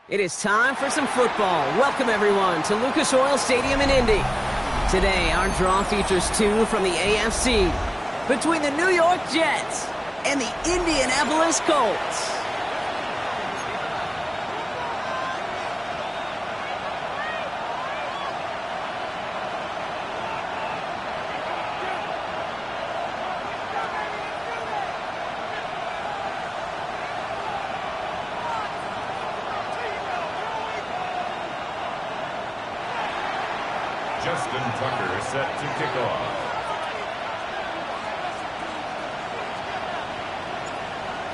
It is time for some football. Welcome, everyone, to Lucas Oil Stadium in Indy. Today, our draw features two from the AFC between the New York Jets and the Indianapolis Colts. Justin Tucker is set to kick off.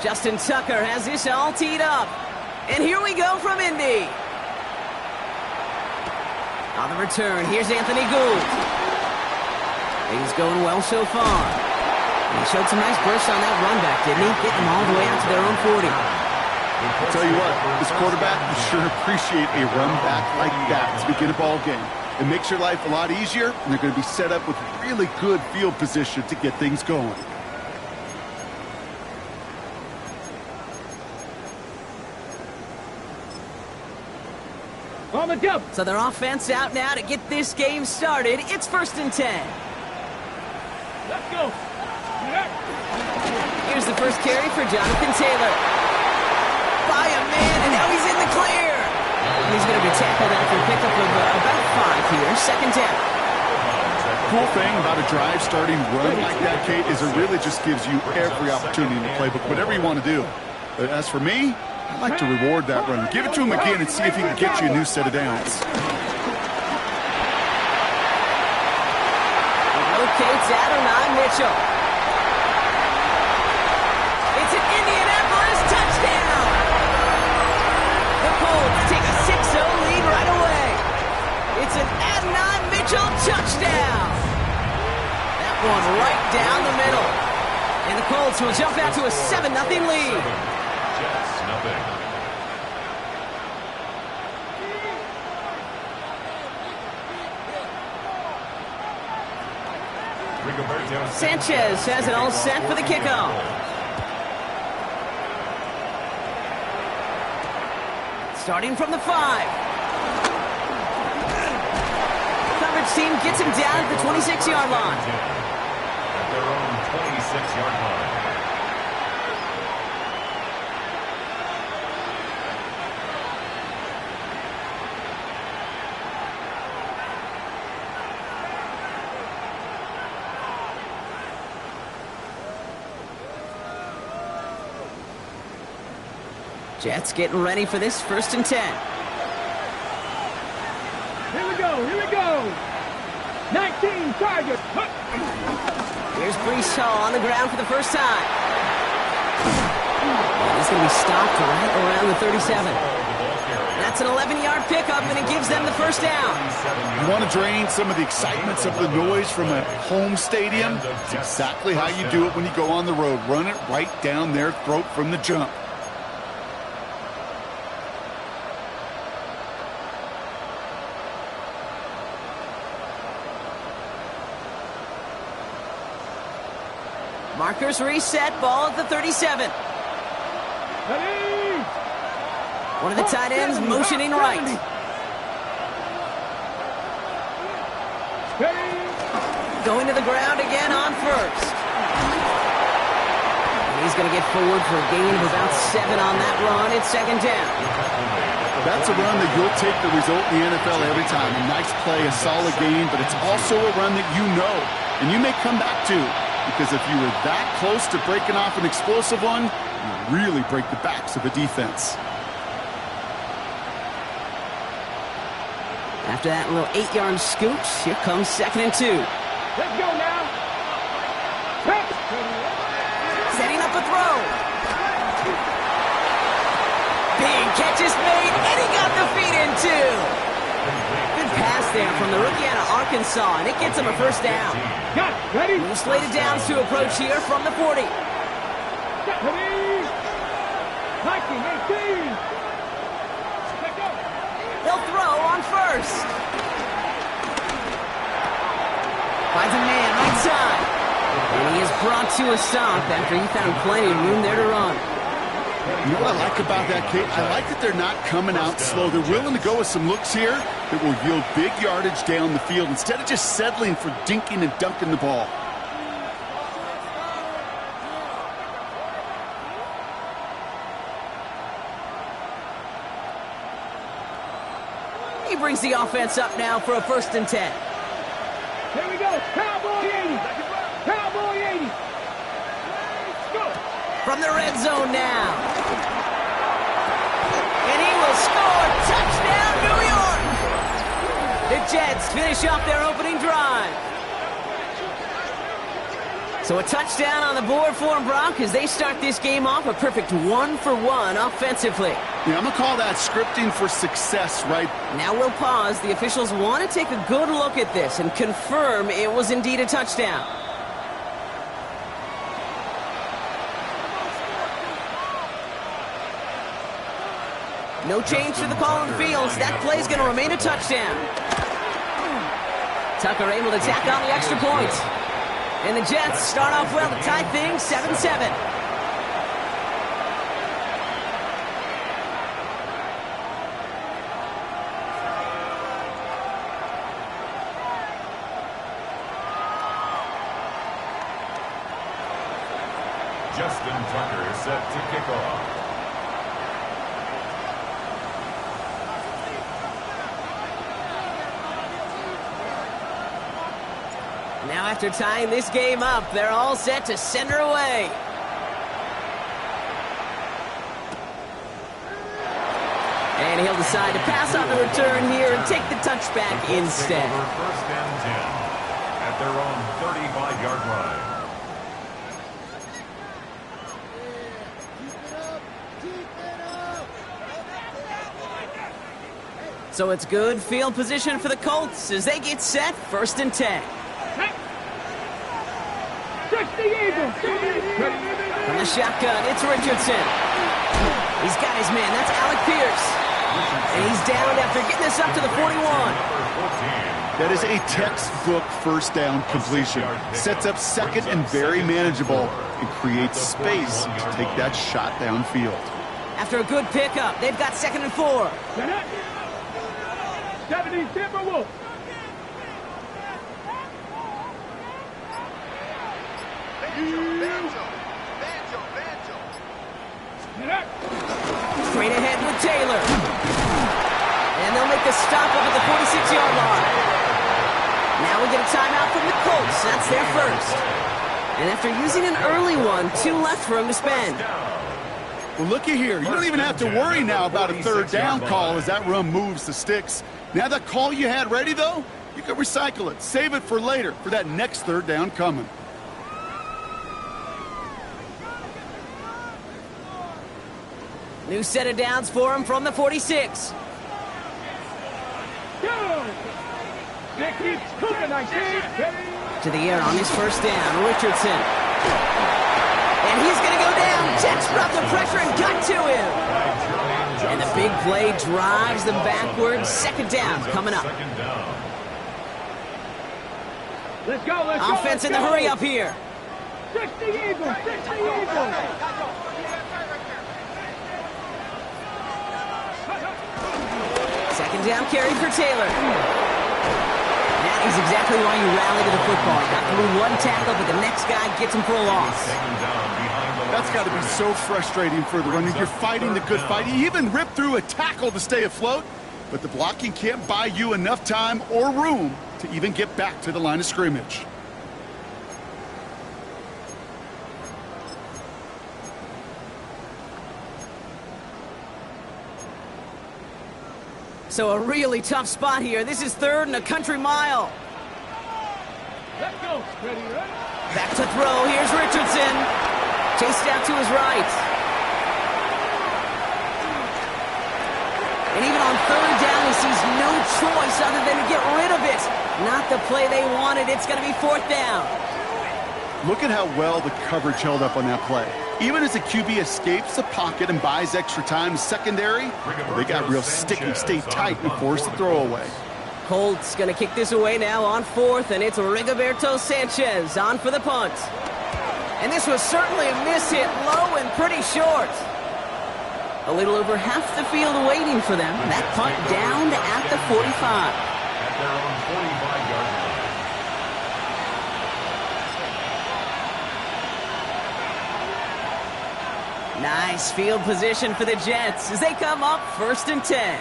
Justin Tucker has this all teed up. And here we go from Indy. On the return, here's Anthony Gould. Things going well so far. And he showed some nice bursts on that run back, didn't he? Getting them all the way out to their own 40. I'll tell you what, this quarterback would sure appreciate a run back like that to begin a ball game. It makes your life a lot easier, and they're going to be set up with really good field position to get things going. On the jump. So their offense out now to get this game started. It's 1st and 10. Let's go. Here's the first carry for Jonathan Taylor. By a man, and now he's in the clear. He's going to be tackled after a pickup of about 5 here. 2nd down. Cool thing about a drive starting run like that, Kate, is it really just gives you every opportunity in the playbook, whatever you want to do. But as for me, I'd like to reward that run. Give it to him again and see if he can get you a new set of downs. It rotates Adonai Mitchell. It's an Indianapolis touchdown. The Colts take a 6-0 lead right away. It's an Adonai Mitchell touchdown. That one right down the middle. And the Colts will jump out to a 7-0 lead. Jets, nothing. Sanchez has it all set for the kickoff. Starting from the 5. Coverage team gets him down at the 26-yard line. At their own 26-yard line. Jets getting ready for this 1st and 10. Here we go. Here we go. 19 targets. Here's Breece Hall on the ground for the first time. And he's going to be stopped right around the 37. That's an 11-yard pickup, and it gives them the first down. You want to drain some of the excitement, some of the noise from a home stadium? It's exactly how you do it when you go on the road. Run it right down their throat from the jump. Markers reset, ball at the 37. Ready. One of the tight ends motioning right. Ready. Going to the ground again on first. And he's going to get forward for a gain of about 7 on that run. It's 2nd down. That's a run that you'll take the result in the NFL every time. A nice play, a solid game, but it's also a run that you know, and you may come back to. Because if you were that close to breaking off an explosive one, you really break the backs of a defense. After that little 8-yard scooch, here comes 2nd and 2. Let's go now. Setting up a throw. Big catch is made, and he got the feet in too. Good pass there from the rookie out of Arkansas, and it gets him a first down. Got it. Ready. New slated downs to approach here from the 40. Ready. 19, 18. Let's go. He'll throw on first. Finds a man right side. And he is brought to a stop after he found plenty of room there to run. You know what I like about that, Kate? I like that they're not coming out slow. They're willing to go with some looks here that will yield big yardage down the field instead of just settling for dinking and dunking the ball. He brings the offense up now for a 1st and 10. Here we go. Cowboy 80. Cowboy 80. Let's go. From the red zone now. And he will score. Touchdown, New York. The Jets finish off their opening drive. So a touchdown on the board for them, Brock, as they start this game off a perfect 1-for-1 offensively. Yeah, I'm going to call that scripting for success, right? Now we'll pause. The officials want to take a good look at this and confirm it was indeed a touchdown. No change to the call on the fields. That play's going to remain a touchdown. Tucker able to tack on the extra point. And the Jets start off well to tie things 7-7. Justin Tucker set to kick off. Now after tying this game up, they're all set to send her away. And he'll decide to pass on the return here and take the touchback instead. First and 10 at their own 35-yard line. So it's good field position for the Colts as they get set 1st and 10. From the shotgun, it's Richardson. He's got his man. That's Alec Pierce. And he's down after getting this up to the 41. That is a textbook first down completion. Sets up second and very manageable and creates space to take that shot downfield. After a good pickup, they've got 2nd and 4. 70 Timberwolves. Straight ahead with Taylor. And they'll make the stop up at the 46-yard line. Now we get a timeout from the Colts. That's their first. And after using an early one, 2 left for him to spend. Well, looky here. You don't even have to worry now about a 3rd down call as that run moves the sticks. Now that call you had ready, though, you can recycle it. Save it for later for that next 3rd down coming. New set of downs for him from the 46. To the air on his 1st down, Richardson. And he's going to go down. Jets brought the pressure and got to him. And the big play drives them backwards. 2nd down coming up. Let's go, let's go. Offense in the hurry up here. 60 Eagles, 60 Eagles. Second down carry for Taylor. That is exactly why you rally to the football. Got through one tackle, but the next guy gets him for a loss. That's got to be so frustrating for the runner. You're fighting the good fight. You even rip through a tackle to stay afloat, but the blocking can't buy you enough time or room to even get back to the line of scrimmage. So a really tough spot here. This is 3rd and a country mile. Let's go. Ready, ready. Back to throw. Here's Richardson. Chased out to his right. And even on 3rd down, he sees no choice other than to get rid of it. Not the play they wanted. It's going to be 4th down. Look at how well the coverage held up on that play. Even as the QB escapes the pocket and buys extra time secondary, they got real sticky, stay tight, and force the throw away. Colts going to kick this away now on 4th, and it's Rigoberto Sanchez on for the punt. And this was certainly a miss hit low and pretty short. A little over half the field waiting for them. That punt down to at the 45. At their own 45-yard line. Nice field position for the Jets as they come up 1st and 10.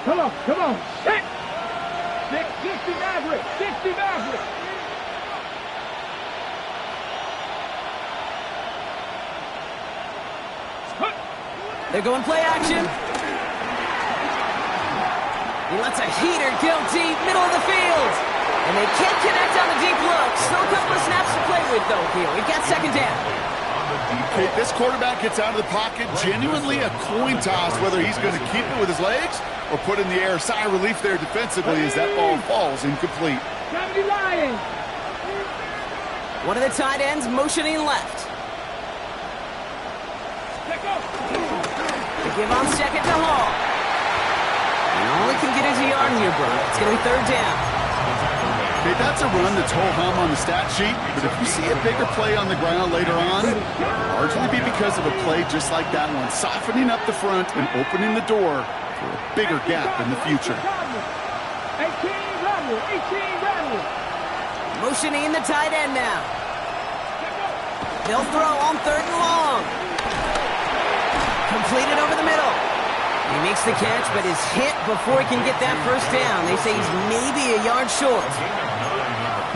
Come on, come on. 60 Maverick, 60 Maverick. They're going play action. He lets a heater go deep, middle of the field. And they can't connect on the deep look. Still a couple of snaps to play with, though, here. We've got 2nd down. Okay, this quarterback gets out of the pocket. Genuinely a coin toss whether he's going to keep it with his legs or put in the air. Sigh of relief there defensively as that ball falls incomplete. One of the tight ends motioning left. They give on 2nd to Hall. And all he can get is a yard here, bro. It's going to be 3rd down. Okay, that's a run that's ho-hum on the stat sheet, but if you see a bigger play on the ground later on, largely be because of a play just like that one, softening up the front and opening the door for a bigger gap in the future. 18 rattle. Motioning the tight end now. They'll throw on 3rd and long. Completed over the middle. He makes the catch, but is hit before he can get that 1st down. They say he's maybe a yard short.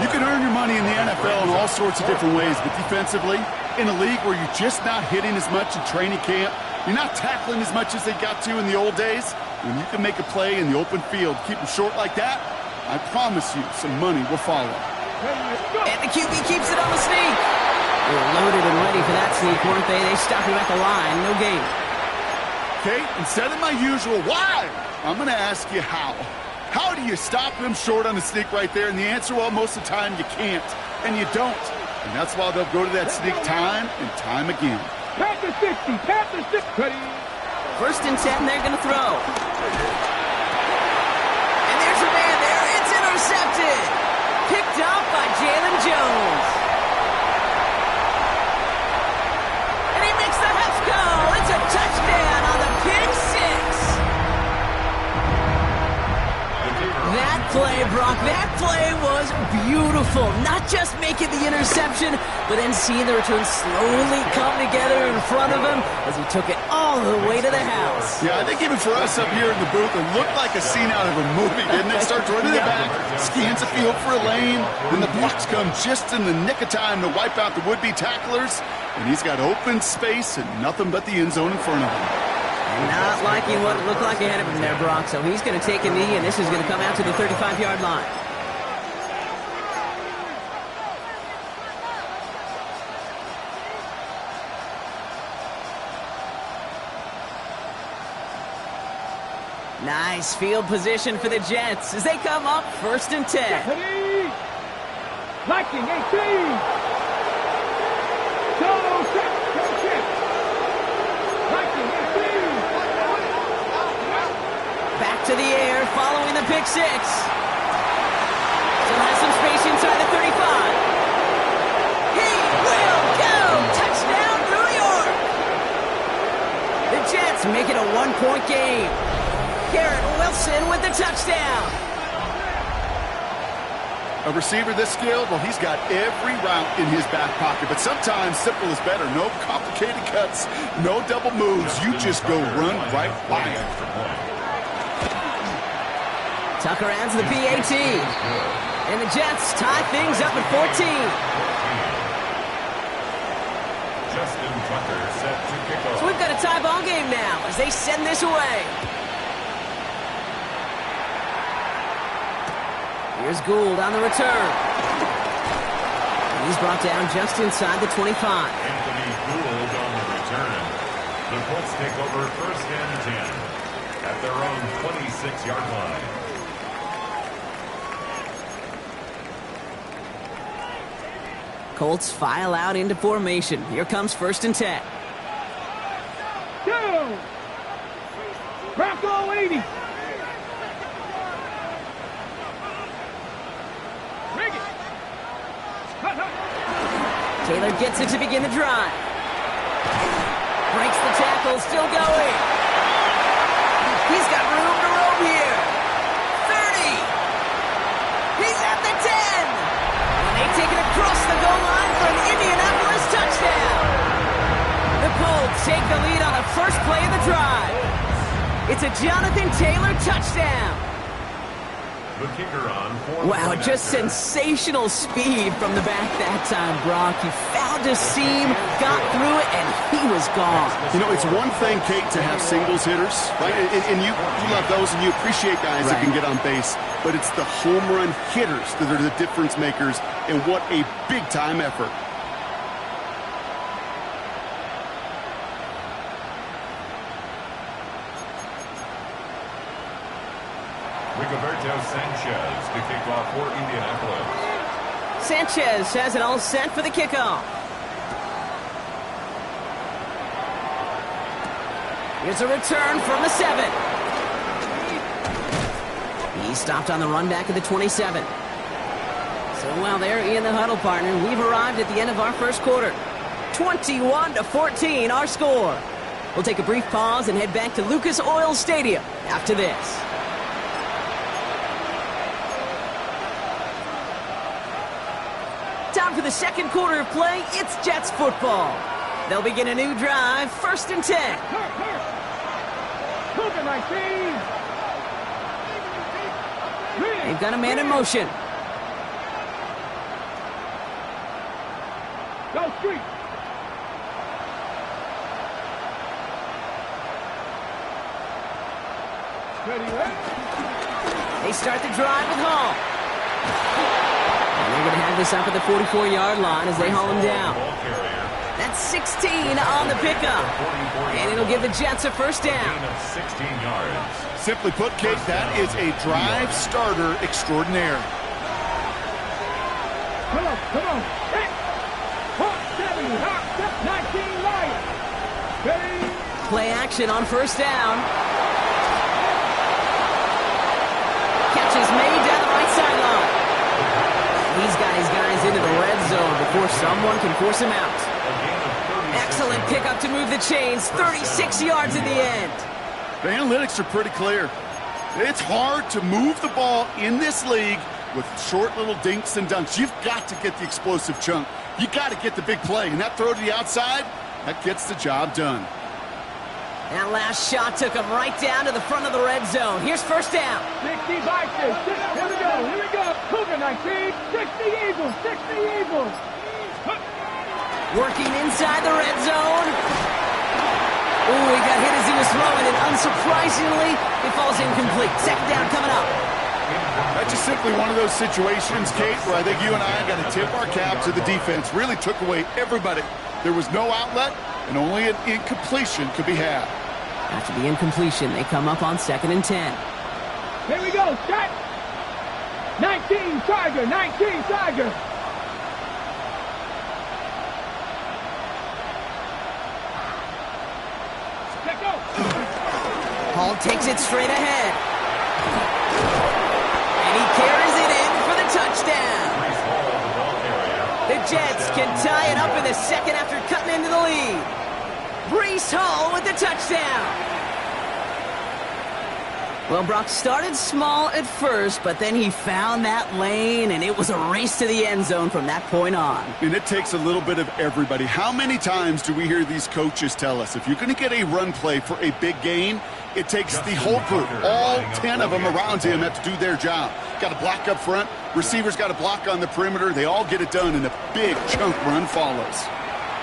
You can earn your money in the NFL in all sorts of different ways, but defensively, in a league where you're just not hitting as much in training camp, you're not tackling as much as they got to in the old days, when you can make a play in the open field, keep them short like that, I promise you some money will follow. And the QB keeps it on the sneak. They were loaded and ready for that sneak, weren't they? They stopped him at the line. No gain. Okay, instead of my usual why, I'm going to ask you how. How do you stop him short on the sneak right there? And the answer, well, most of the time you can't, and you don't. And that's why they'll go to that sneak time and time again. Panther 60, Panther 60. 1st and 10, they're going to throw. And there's a man there. It's intercepted. Picked up by Jalen Jones. And he makes the Heffs go. It's a touchdown on the pick six. That play, Brock, that play was beautiful. Not just making the interception, but then seeing the return slowly come together in front of him as he took it all the way to the house. Yeah, I think even for us up here in the booth, it looked like a scene out of a movie, didn't it? Starts running it back, scans the field for a lane, then the blocks come just in the nick of time to wipe out the would-be tacklers, and he's got open space and nothing but the end zone in front of him. Not liking what it looked like ahead of him there, Brock, so he's going to take a knee, and this is going to come out to the 35-yard line. Nice field position for the Jets as they come up 1st and 10. Liking 18. Back to the air, following the pick six. Still has some space inside the 35. He will go! Touchdown, New York! The Jets make it a one-point game. Garrett Wilson with the touchdown. A receiver this skilled, well, he's got every route in his back pocket, but sometimes simple is better. No complicated cuts, no double moves. You just go run right by him. Tucker adds the PAT. And the Jets tie things up at 14. Justin Tucker set to kick off. So we've got a tie ball game now as they send this away. Here's Gould on the return. And he's brought down just inside the 25. Anthony Gould on the return. The Colts take over 1st and 10 at their own 26-yard line. Colts file out into formation. Here comes 1st and 10. Go! Bronco 80. Bring it. Taylor gets it to begin the drive. Breaks the tackle. circle still going. He's got room to roam here. 30. He's at the 10. And they take it across the goal line for an Indianapolis touchdown. The Colts take the lead on the first play of the drive. It's a Jonathan Taylor touchdown. The kicker on Wow, just sensational speed from the back that time, Brock. He found a seam, got through it, and he was gone. You know, it's one thing, Kate, to have singles hitters, right? And you love those, and you appreciate guys that can get on base. But it's the home run hitters that are the difference makers, and what a big-time effort. Rigoberto Sanchez to kick off for Indianapolis. Sanchez has it all set for the kickoff. Here's a return from the 7. He stopped on the run back of the 27. So while they're in the huddle, partner, we've arrived at the end of our first quarter. 21-14, our score. We'll take a brief pause and head back to Lucas Oil Stadium after this. Time for the second quarter of play. It's Jets football. They'll begin a new drive, 1st and 10. They've got a man in motion. Go street. They start the drive with Hall. And they're going to have this up at the 44-yard line as they haul him down. That's 16 on the pickup. And it'll give the Jets a first down. 16 yards. Simply put, Kate, that is a drive starter extraordinaire. Come on. Hey. 70, 19 Lions. Ready? Play action on first down. Catch is made down the right sideline. He's got his guys into the red zone before someone can force him out. Excellent pickup to move the chains. 36 yards in the end. The analytics are pretty clear. It's hard to move the ball in this league with short little dinks and dunks. You've got to get the explosive chunk. You got to get the big play. And that throw to the outside, that gets the job done. That last shot took him right down to the front of the red zone. Here's first down. 60 Vikings. Here we go. Cougar 19. 60 Eagles. Working inside the red zone. Ooh, he got hit as he was throwing, and unsurprisingly, it falls incomplete. Second down coming up. That's just simply one of those situations, Kate, where I think you and I got to tip our cap to the defense. Really took away everybody. There was no outlet, and only an incompletion could be had. After the incompletion, they come up on 2nd and 10. Here we go. Shot. 19 Tiger. Hall takes it straight ahead. And he carries it in for the touchdown. The Jets can tie it up in the second after cutting into the lead. Breece Hall with the touchdown. Well, Brock started small at first, but then he found that lane, and it was a race to the end zone from that point on. And it takes a little bit of everybody. How many times do we hear these coaches tell us, if you're going to get a run play for a big gain, it takes the whole group, all 10 of them around him have to do their job. Got to block up front, receivers got to block on the perimeter, they all get it done, and a big chunk run follows.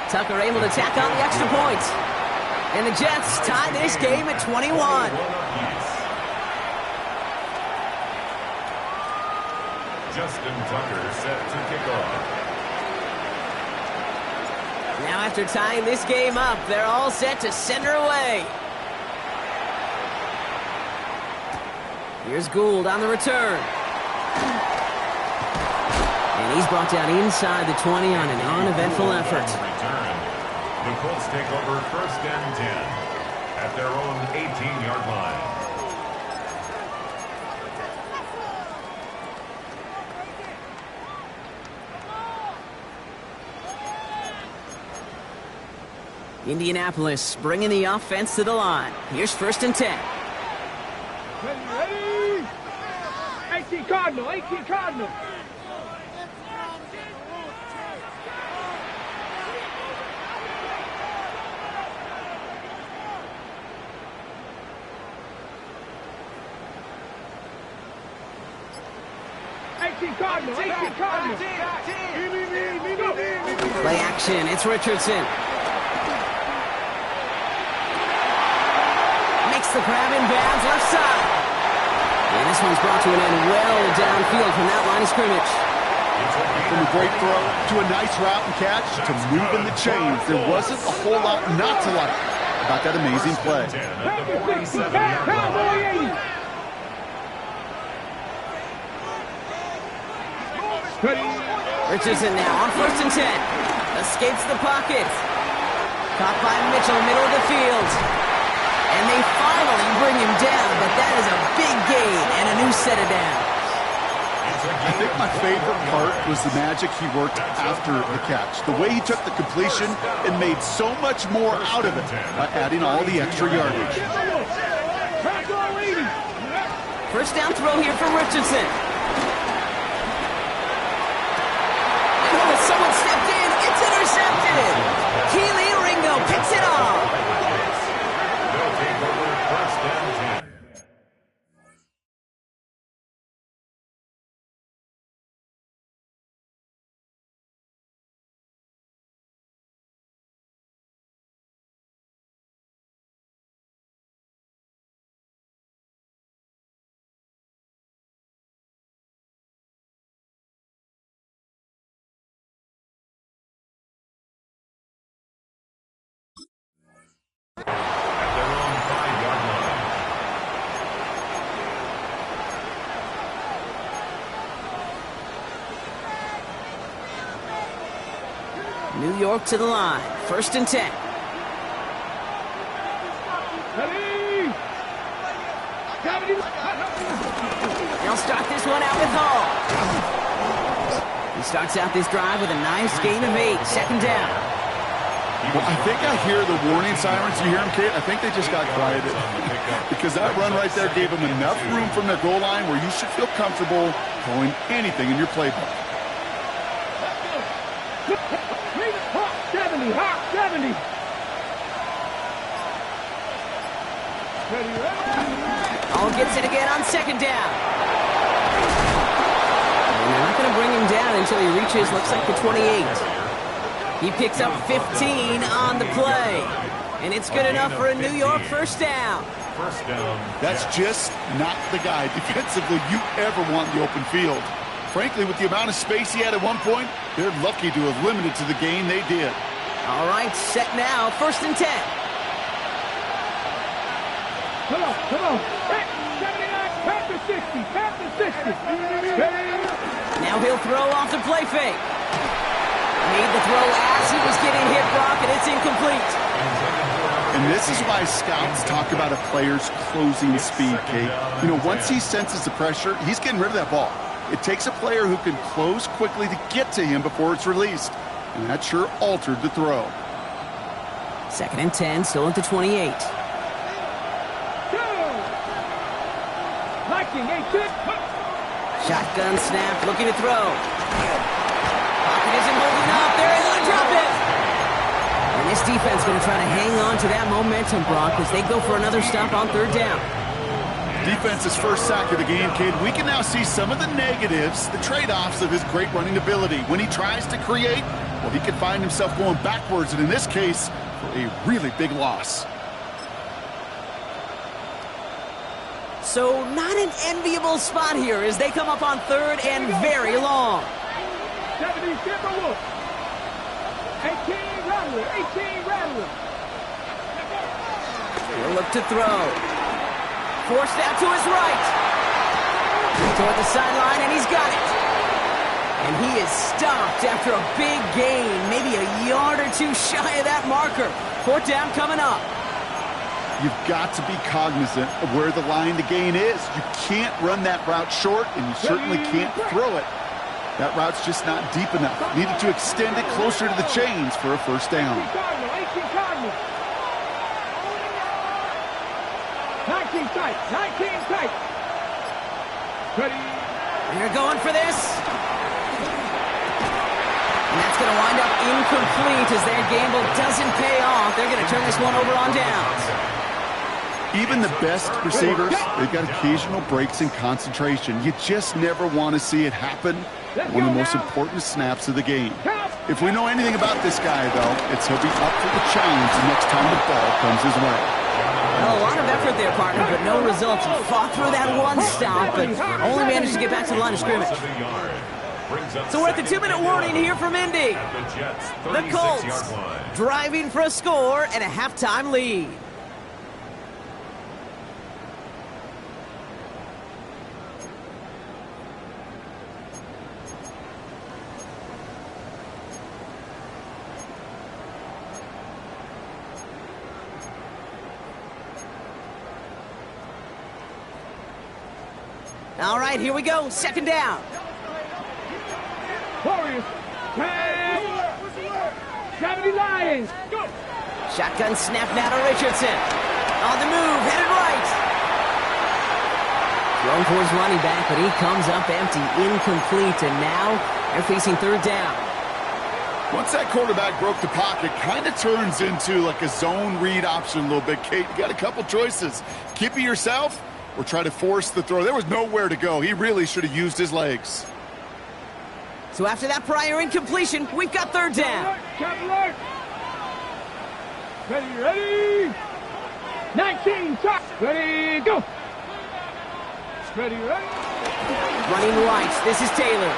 Tucker able to tack on the extra point. And the Jets tie this game at 21. Justin Tucker set to kick off. Now after tying this game up, they're all set to send her away. Here's Gould on the return. And he's brought down inside the 20 on an uneventful effort. The Colts take over 1st and 10 at their own 18-yard line. Indianapolis bringing the offense to the line. Here's 1st and 10. Ready? 18 Cardinal, 18 Cardinal. Play action, it's Richardson. Makes the grab in bounds, left side. And this one's brought to an end well downfield from that line of scrimmage. From a great throw to a nice route and catch to moving the chains. There wasn't a whole lot not to like about that amazing play. Richardson now on 1st and 10. Escapes the pocket. Caught by Mitchell, middle of the field. And they finally bring him down, but that is a big gain and a new set of downs. I think my favorite part was the magic he worked after the catch. The way he took the completion and made so much more out of it by adding all the extra yardage. 1st down throw here for Richardson. Someone stepped in. It's intercepted. Keely Ringo picks it off. They'll take over 1st and 10. New York to the line. 1st and 10. They'll start this one out with Hall. He starts out this drive with a nice gain of 8. 2nd down. Well, I think I hear the warning sirens. You hear them, Kate? I think they just got quieted. Because that run right there gave them enough room from their goal line where you should feel comfortable calling anything in your playbook. Hawk 70. All gets it again on 2nd down. And they're not going to bring him down until he reaches, looks like, the 28. He picks up 15 on the play. And it's good enough for a New York 1st down. That's just not the guy defensively you ever want in the open field. Frankly, with the amount of space he had at one point, they're lucky to have limited to the gain they did. All right, set now, 1st and 10. Come on. 79, pass to 60. Now he'll throw off the play fake. Made the throw as he was getting hit, Brock, and it's incomplete. And this is why scouts talk about a player's closing speed, Kate. You know, once he senses the pressure, he's getting rid of that ball. It takes a player who can close quickly to get to him before it's released. And that sure altered the throw. 2nd and 10, still at the 28. Shotgun snap, looking to throw. Pocket isn't holding up. They're able to drop it. And this defense going to try to hang on to that momentum, Brock, as they go for another stop on 3rd down. Defense's 1st sack of the game, kid. We can now see some of the negatives, the trade-offs of his great running ability. When he tries to create, well, he can find himself going backwards, and in this case, for a really big loss. So not an enviable spot here as they come up on 3rd and very long. 70, 18 Rattler. He'll look to throw. Forced out to his right. Toward the sideline, and he's got it. And he is stopped after a big gain, maybe a yard or two shy of that marker. 4th down coming up. You've got to be cognizant of where the line to gain is. You can't run that route short, and you certainly can't throw it That route's just not deep enough. Needed to extend it closer to the chains for a first down. 18 Cardinal. 19 tight. 19 tight. Ready. They're going for this. And that's going to wind up incomplete as their gamble doesn't pay off. They're going to turn this one over on downs. Even the best receivers, they've got occasional breaks in concentration. You just never want to see it happen. One of the most important snaps of the game. If we know anything about this guy, though, it's he'll be up for the challenge the next time the ball comes his way. Well, a lot of effort there, partner, but no results. He fought through that one stop, but only managed to get back to the line of scrimmage. So we're at the 2-minute warning here from Indy. The Colts driving for a score and a halftime lead. All right, here we go. Second down. Warriors. 70 Lions. Go. Shotgun snap now to Richardson. On the move, headed right. Thrown towards running back, but he comes up empty, incomplete, and now they're facing third down. Once that quarterback broke the pocket, kind of turns into like a zone read option a little bit. Kate, you got a couple choices. Keep it yourself or try to force the throw. There was nowhere to go. He really should have used his legs. So after that prior incompletion, we've got third down. Ready. 19, top. Ready, go. Ready. Running right, this is Taylor.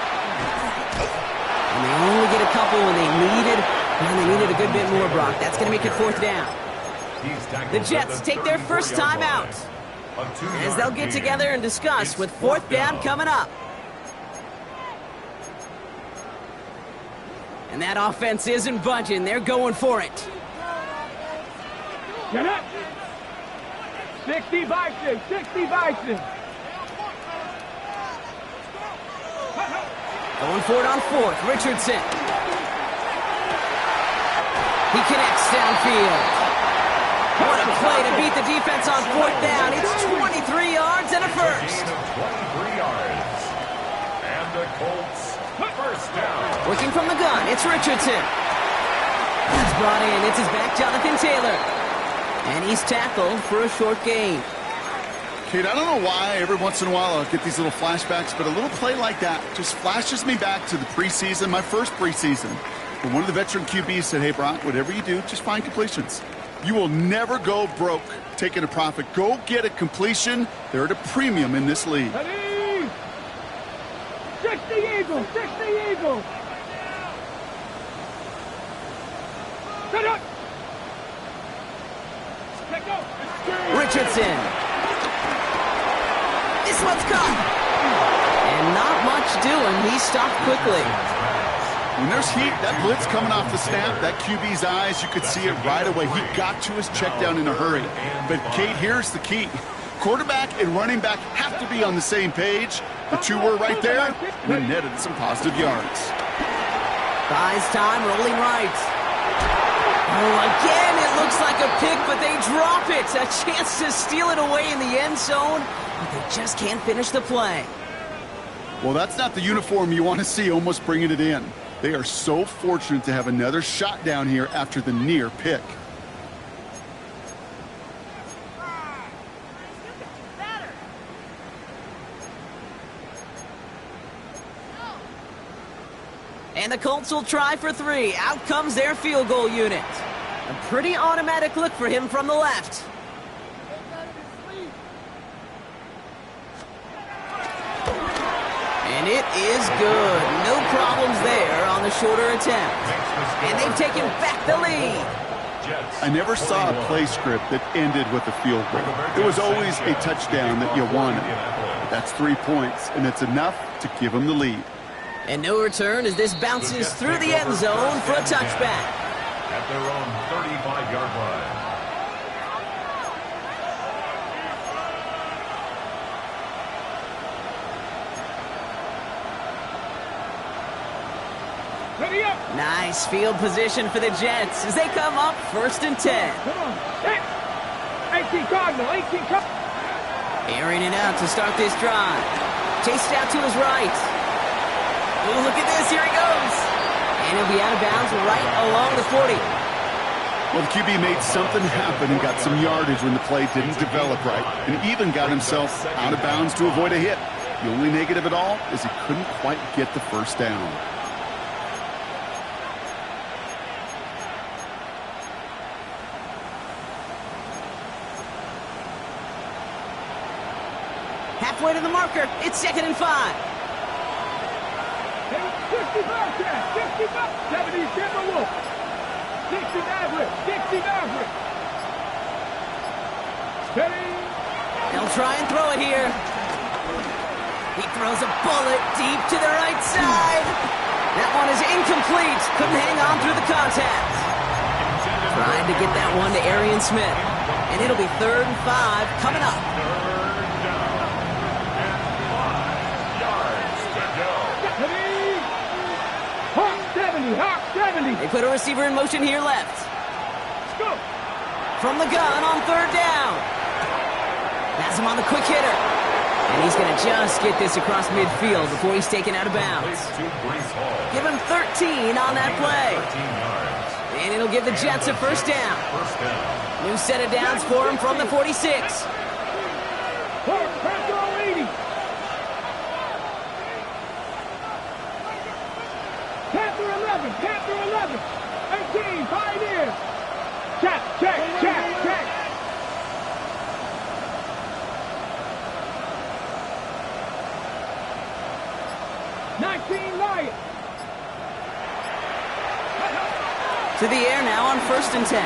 And they only get a couple when they needed a good bit more, Brock. That's going to make it fourth down. The Jets take their first time out, as they'll get together and discuss with fourth down coming up. And that offense isn't budging. They're going for it. Get up. 60 Bison. 60 Bison. Going for it on fourth. Richardson. He connects downfield. What a play to beat the defense on fourth down. It's 23 yards and a first. 23 yards. And the Colts first down. Working from the gun, it's Richardson. That's brought in. It's his back, Jonathan Taylor. And he's tackled for a short gain. Kate, I don't know why every once in a while I'll get these little flashbacks, but a little play like that just flashes me back to the preseason, my first preseason. When one of the veteran QBs said, hey, Brock, whatever you do, just find completions. You will never go broke taking a profit. Go get a completion. They're at a premium in this league. Ready. 60 Eagles. 60 Eagles. Set up. Let go. Richardson. This one's caught. And not much doing. He stopped quickly. When there's heat, that blitz coming off the snap, that QB's eyes, you could see it right away. He got to his check down in a hurry. But, Kate, here's the key. Quarterback and running back have to be on the same page. The two were right there, and it netted some positive yards. Buys time, rolling right. Oh, again, it looks like a pick, but they drop it. A chance to steal it away in the end zone, but they just can't finish the play. Well, that's not the uniform you want to see almost bringing it in. They are so fortunate to have another shot down here after the near pick. And the Colts will try for three. Out comes their field goal unit. A pretty automatic look for him from the left. And it is good. No problems there on the shorter attempt. And they've taken back the lead. I never saw a play script that ended with a field goal. It was always a touchdown that you wanted. That's 3 points, and it's enough to give them the lead. And no return as this bounces through the end zone for a touchback. At their own 35-yard line. Ready up. Nice field position for the Jets as they come up 1st and 10. Come on. Hit. 18 Cardinal. 18 Cardinal. Airing it out to start this drive. Chased out to his right. Oh, look at this. Here he goes. And he'll be out of bounds right along the 40. Well, the QB made something happen and got some yardage when the play didn't develop right, and even got himself out of bounds to avoid a hit. The only negative at all is he couldn't quite get the first down. Halfway to the marker. It's 2nd and 5. 65 Cat. 65. 70 Timberwolf. 60 Maverick. 60 Maverick. Steady. They'll try and throw it here. He throws a bullet deep to the right side. That one is incomplete. Couldn't hang on through the contact. Trying to get that one to Arian Smith. And it'll be 3rd and 5 coming up. 70. They put a receiver in motion here left. Go. From the gun on 3rd down. Has him on the quick hitter. And he's going to just get this across midfield before he's taken out of bounds. Give him 13 on that play. And it'll give the Jets a 1st down. New set of downs for him from the 46. Panther 11. 18, Pioneers. Check. 19, Lions. To the air now on 1st and 10.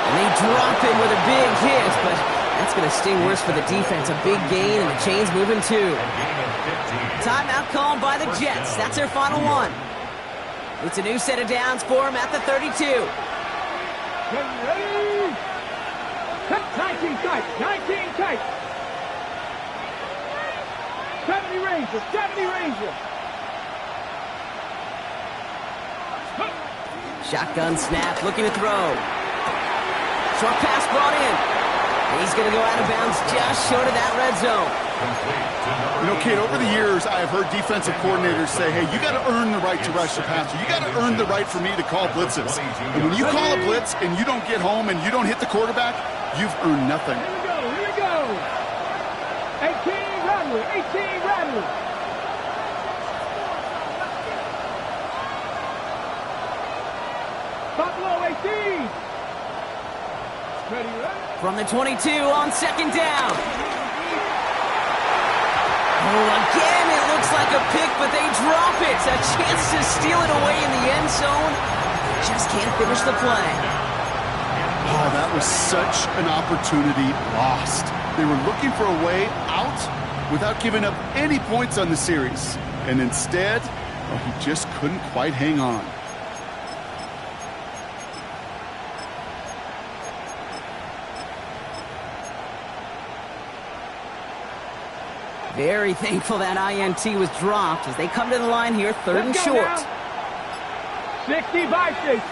And they drop him with a big hit, but that's going to sting worse for the defense. A big gain, and the chain's moving too. Timeout called by the Jets. That's their final one. It's a new set of downs for him at the 32. Ready? 19 tight. 70 Rangers. Shotgun snap, looking to throw. Short pass brought in. And he's going to go out of bounds just short of that red zone. You know, Kate, over the years, I have heard defensive coordinators say, hey, you got to earn the right to rush the passer. You got to earn the right for me to call blitzes. And when you call a blitz and you don't get home and you don't hit the quarterback, you've earned nothing. Here we go. 18 Rattler. Buffalo 18. Ready. From the 22 on 2nd down. Oh, again, it looks like a pick, but they drop it. A chance to steal it away in the end zone. Just can't finish the play. Oh, that was such an opportunity lost. They were looking for a way out without giving up any points on the series. And instead, he just couldn't quite hang on. Very thankful that INT was dropped as they come to the line here, 3rd and short. 60 Bison.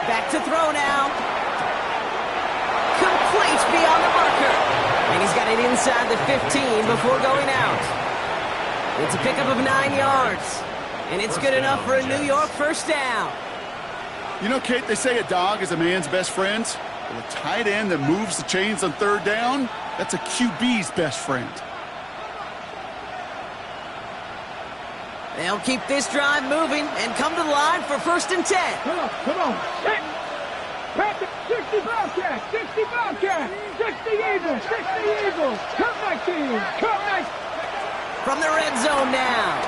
Back to throw now. Complete beyond the marker. And he's got it inside the 15 before going out. It's a pickup of 9 yards. And it's good enough for a New York 1st down. You know, Kate, they say a dog is a man's best friend. Well, a tight end that moves the chains on 3rd down, that's a QB's best friend. They'll keep this drive moving and come to the line for 1st and 10. Come on. 60 Bobcats. 60 Eagles. Come 19. From the red zone now.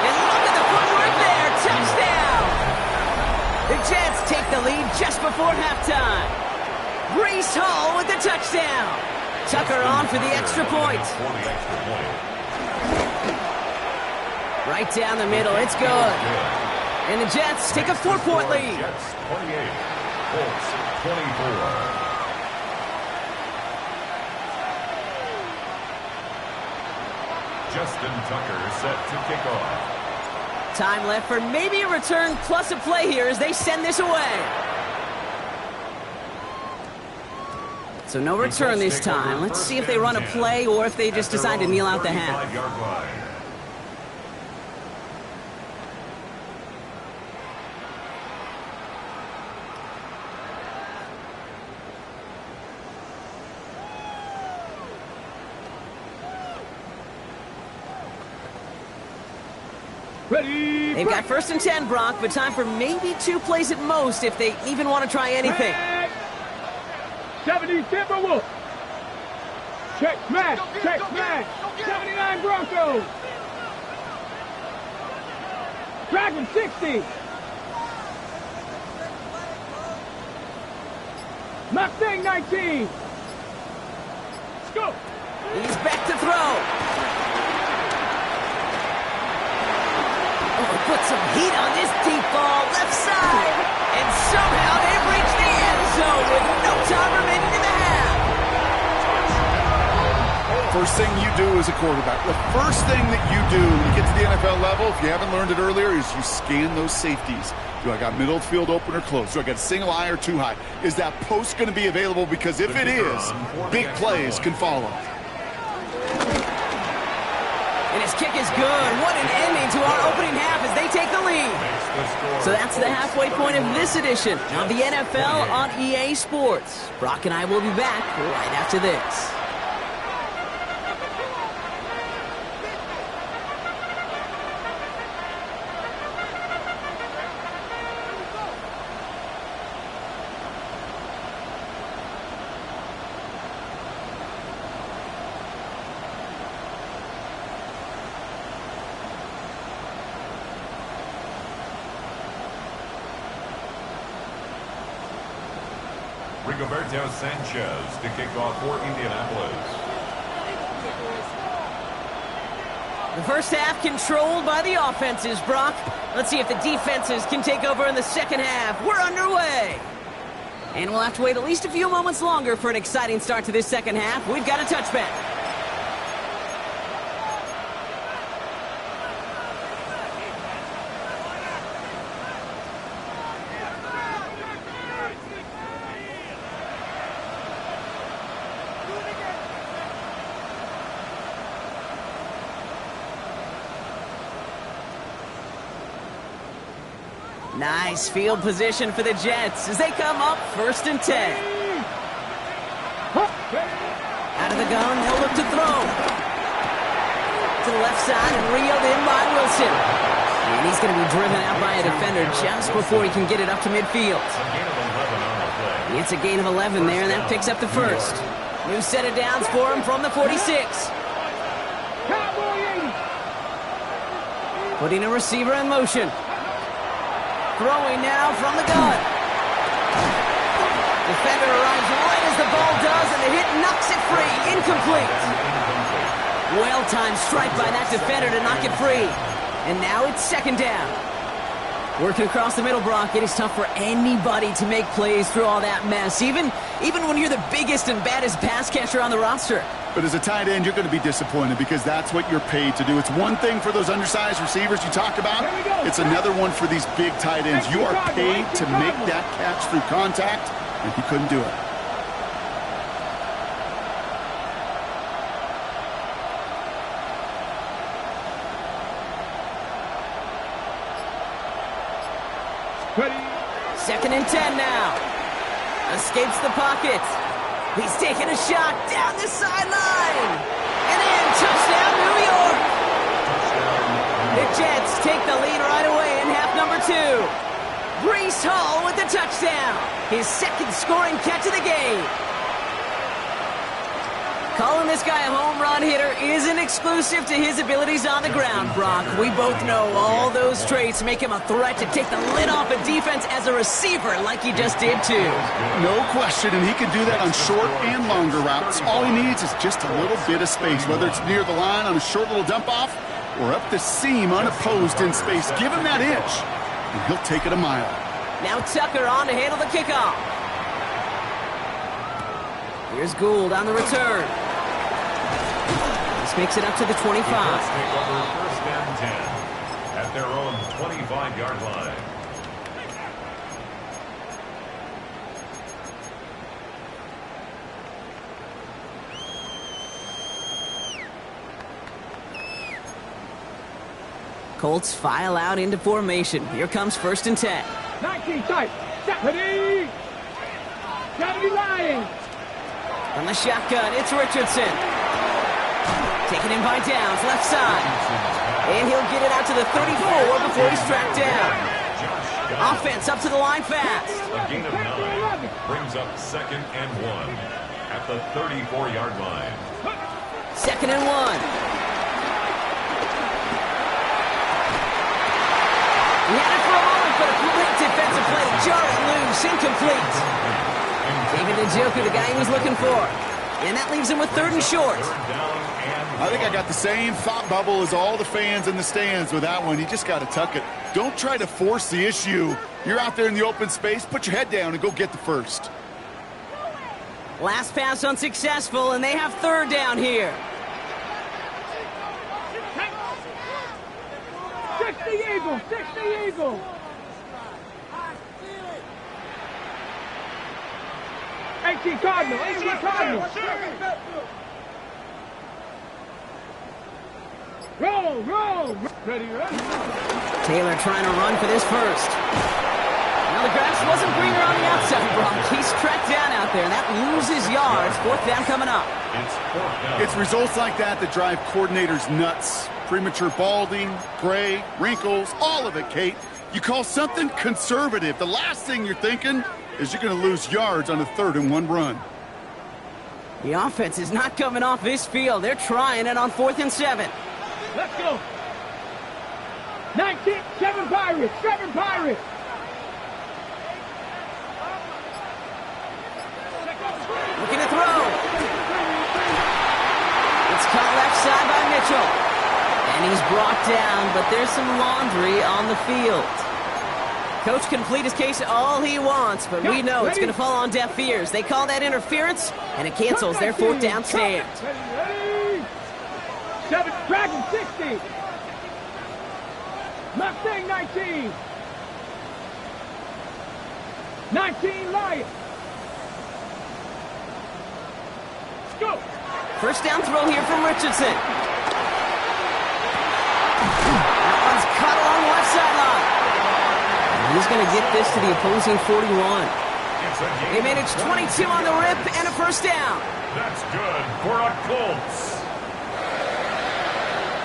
And look at the footwork there. Touchdown. The Jets take the lead just before halftime. Breece Hall with the touchdown. Tucker on for the extra point. Right down the middle. It's good. And the Jets take a 4-point lead. Colts 24. Justin Tucker set to kick off. Time left for maybe a return plus a play here as they send this away. So no return this time. Let's see if they run a play or if they just decide to kneel out the half. Ready. They've got 1st and 10, Brock, but time for maybe 2 plays at most if they even want to try anything. 70 Timberwolves. Check smash. Check smash. 79 Broncos. Dragon 60. Mustang 19. Let's go. He's back to throw. Put some heat on this deep ball, left side. And somehow they've reached the end zone with no time remaining in the half. First thing you do as a quarterback, the first thing that you do when you get to the NFL level, if you haven't learned it earlier, is you scan those safeties. Do I got middle of the field open or close? Do I got a single high or two high? Is that post going to be available? Because if it is, big plays can follow. And his kick is good. What an ending to our opening half as they take the lead. So that's the halfway point of this edition of the NFL on EA Sports. Brock and I will be back right after this. Rigoberto Sanchez to kick off for Indianapolis. The first half controlled by the offenses, Brock. Let's see if the defenses can take over in the second half. We're underway. And we'll have to wait at least a few moments longer for an exciting start to this second half. We've got a touchback. Nice field position for the Jets as they come up 1st and 10. Out of the gun, they'll look to throw. To the left side and reeled in by Wilson. And he's going to be driven out by a defender just before he can get it up to midfield. It's a gain of 11 there, and that picks up the first. New set of downs for him from the 46. Putting a receiver in motion. Throwing now from the gun. Defender arrives right as the ball does, and the hit knocks it free. Incomplete. Well-timed strike by that defender to knock it free. And now it's 2nd down. Working across the middle, Brock. It is tough for anybody to make plays through all that mess, even when you're the biggest and baddest pass catcher on the roster. But as a tight end, you're going to be disappointed because that's what you're paid to do. It's one thing for those undersized receivers you talk about. It's another one for these big tight ends. You are paid to make that catch through contact, and he couldn't do it. Ready. 2nd and 10 now. Escapes the pocket. He's taking a shot down the sideline. And in, touchdown, New York. The Jets take the lead right away in half number 2. Breece Hall with the touchdown. His 2nd scoring catch of the game. Calling this guy a home run hitter isn't exclusive to his abilities on the ground, Brock. We both know all those traits make him a threat to take the lid off a defense as a receiver like he just did too. No question, and he can do that on short and longer routes. All he needs is just a little bit of space, whether it's near the line on a short little dump-off or up the seam unopposed in space. Give him that inch, and he'll take it a mile. Now Tucker on to handle the kickoff. Here's Gould on the return. This makes it up to the 25. The Colts take over first and 10 at their own 25-yard line. Colts file out into formation. Here comes first and 10. 19 tight. 70. 70 Lions. From the shotgun, it's Richardson. Taken in by downs, left side. And he'll get it out to the 34 before he's tracked down. Offense up to the line fast. A gain of 9 brings up second and 1 at the 34-yard line. Second and 1. He had it for a moment, but a great defensive play to jar it loose, incomplete. David Njoku, the guy he was looking for. And that leaves him with third and short. I think I got the same thought bubble as all the fans in the stands with that one. You just got to tuck it. Don't try to force the issue. You're out there in the open space, put your head down and go get the first. Last pass unsuccessful, and they have third down here. 60 Eagles. 60 Eagles. 18 Cardinal. 18 Cardinal. Roll. Ready. Taylor trying to run for this first. Now the grass wasn't greener on the outside, Brock. He's tracked down out there, and that loses yards. Fourth down coming up. It's fourth down. It's results like that that drive coordinators nuts. Premature balding, gray, wrinkles, all of it, Kate. You call something conservative. The last thing you're thinking is you're going to lose yards on a 3rd and 1 run. The offense is not coming off this field. They're trying it on 4th and 7. Let's go. 19, 7 Pirates. 7 Pirates. Looking to throw. It's caught left side by Mitchell. And he's brought down, but there's some laundry on the field. Coach can plead his case all he wants, but we know it's going to fall on deaf ears. They call that interference, and it cancels their 4th down stand. Ready. 7 Dragon 60. Mustang 19. 19 Lions. Let's go. First down throw here from Richardson. That one's caught along the left sideline. He's going to get this to the opposing 41. They managed 22 on the rip and a first down. That's good for a Colts.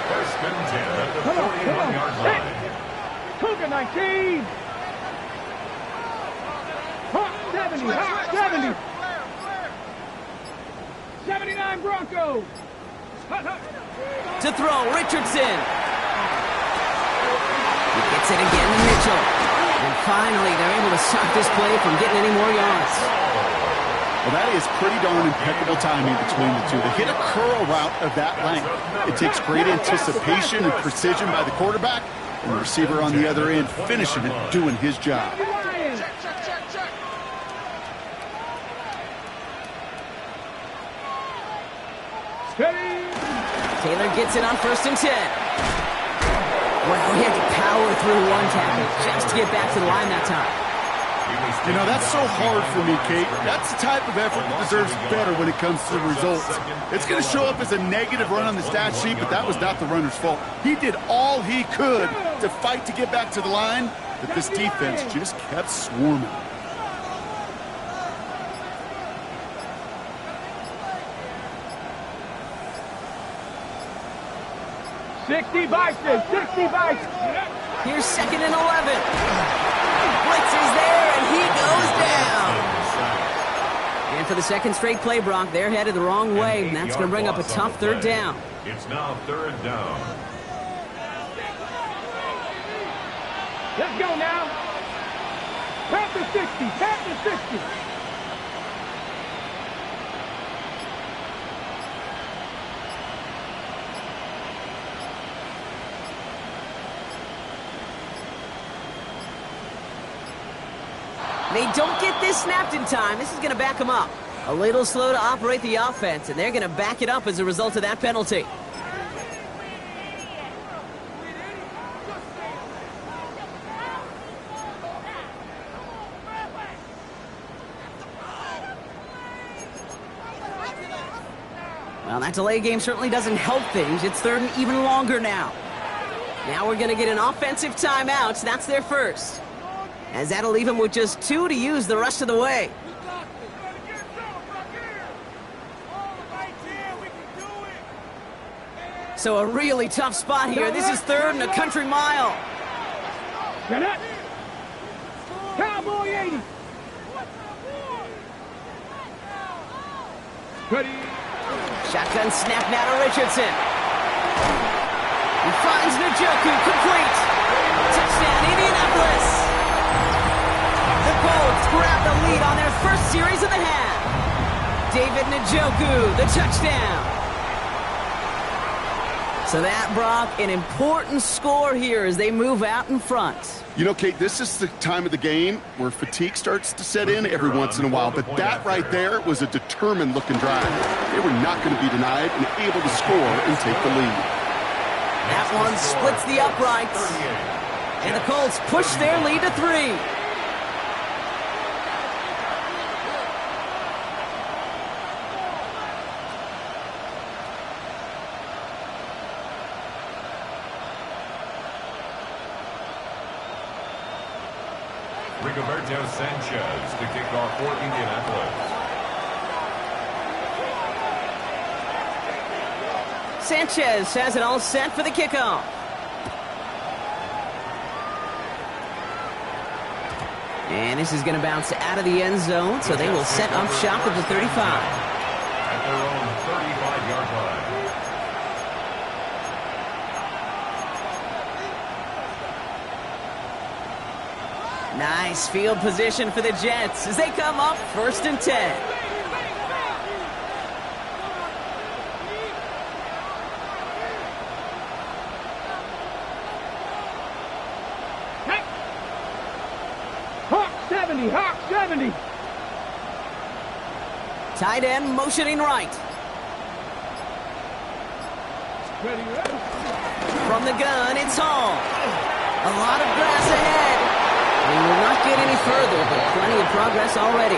First and 10 at the 41-yard line. Cougar 19. Hot 70. Hot 70. 79 Broncos. To throw, Richardson. He gets it again to Mitchell. And finally, they're able to stop this play from getting any more yards. Well, that is pretty darn impeccable timing between the two. They hit a curl route of that length. It takes great anticipation and precision by the quarterback, and the receiver on the other end finishing it, doing his job. Taylor gets it on 1st and 10. Well, he had to power through one tackle just to get back to the line that time. You know, that's so hard for me, Kate. That's the type of effort that deserves better when it comes to the results. It's going to show up as a negative run on the stat sheet, but that was not the runner's fault. He did all he could to fight to get back to the line, but this defense just kept swarming. $60 Bison. Here's 2nd and 11. Blitz is there, and he goes down. And for the second straight play, Brock, they're headed the wrong way, and that's going to bring up a tough 3rd down. It's now 3rd down. Let's go now. Panther 60. Panther 60. They don't get this snapped in time. This is going to back them up. A little slow to operate the offense, and they're going to back it up as a result of that penalty. Well, that delay game certainly doesn't help things. It's third and even longer now. Now we're going to get an offensive timeout. That's their first. As that'll leave them with just 2 to use the rest of the way. So a really tough spot here. This is third and a country mile. Get it. Cowboy 80. Ready. Shotgun snap now to Richardson. He finds Njoku, complete. Touchdown, Indianapolis. The Colts grab the lead on their first series of the half. David Njoku, the touchdown. So that, Brock, an important score here as they move out in front. You know, Kate, this is the time of the game where fatigue starts to set in every once in a while. But that right there was a determined-looking drive. They were not going to be denied and able to score and take the lead. That one splits the uprights. And the Colts push their lead to 3. Rigoberto Sanchez to kick off for Indianapolis. Sanchez has it all set for the kickoff. And this is going to bounce out of the end zone, so they will set up shop at the 35. At their own 35-yard line. Nice field position for the Jets as they come up 1st and 10. Hawk 70. Tight end motioning right. Ready. From the gun, it's Hall. A lot of grass ahead. We will not get any further, but plenty of progress already.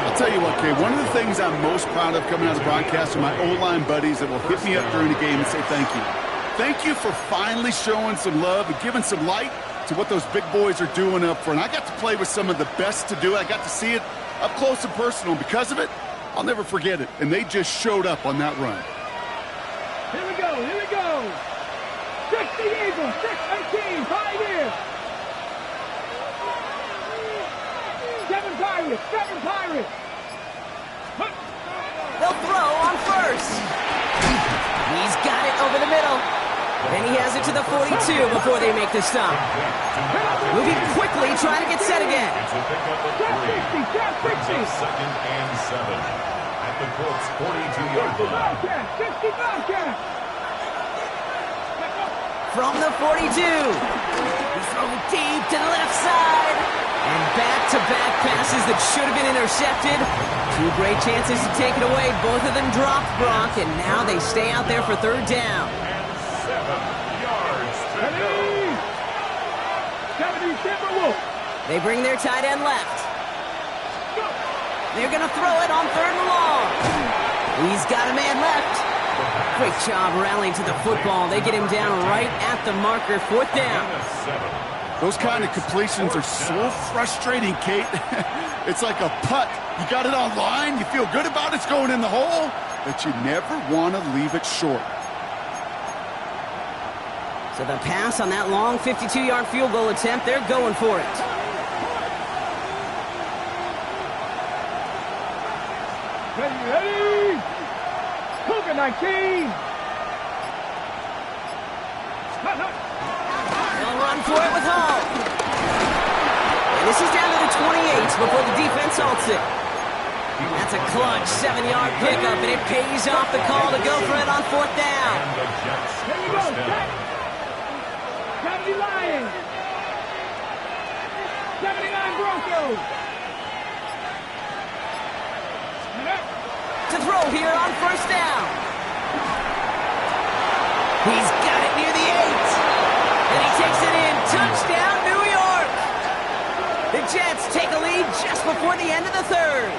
I'll tell you what, Kay, one of the things I'm most proud of coming out of the broadcast are my O-line buddies that will hit me up during the game and say thank you. Thank you for finally showing some love and giving some light to what those big boys are doing up front. I got to play with some of the best to do it. I got to see it up close and personal. Because of it, I'll never forget it. And they just showed up on that run. Here we go. 60 Eagles, 6-18, Pioneers. 7 Pirates. They'll throw on first. He's got it over the middle. And he has it to the 42 before they make the stop. Moving quickly, trying to get set again. It's a pickup of 3. Brings up 2nd and 7. At the Colts 42-yard line. 50 Bobcat. From the 42. He's thrown deep to the left side. And back-to-back passes that should have been intercepted. 2 great chances to take it away. Both of them dropped, Brock, and now they stay out there for 3rd down. 7 yards to go. 70 Timberwolf. They bring their tight end left. They're going to throw it on 3rd and long. He's got a man left. Great job rallying to the football. They get him down right at the marker. 4th down. Those kind of completions are so frustrating, Kate. It's like a putt. You got it on line, you feel good about it's going in the hole, but you never want to leave it short. So the pass on that long 52-yard field goal attempt, they're going for it. Ready. Cougar 19. They'll run for it with Hall. And this is down to the 28 before the defense halts it. That's a clutch 7-yard pickup, and it pays off the call to go for it on 4th down. And the Jets Here we go. first down. 70 Lions. 79 Broncos. To throw here on first down. He's got it near the 8. And he takes it in. Touchdown, New York. The Jets take a lead just before the end of the third.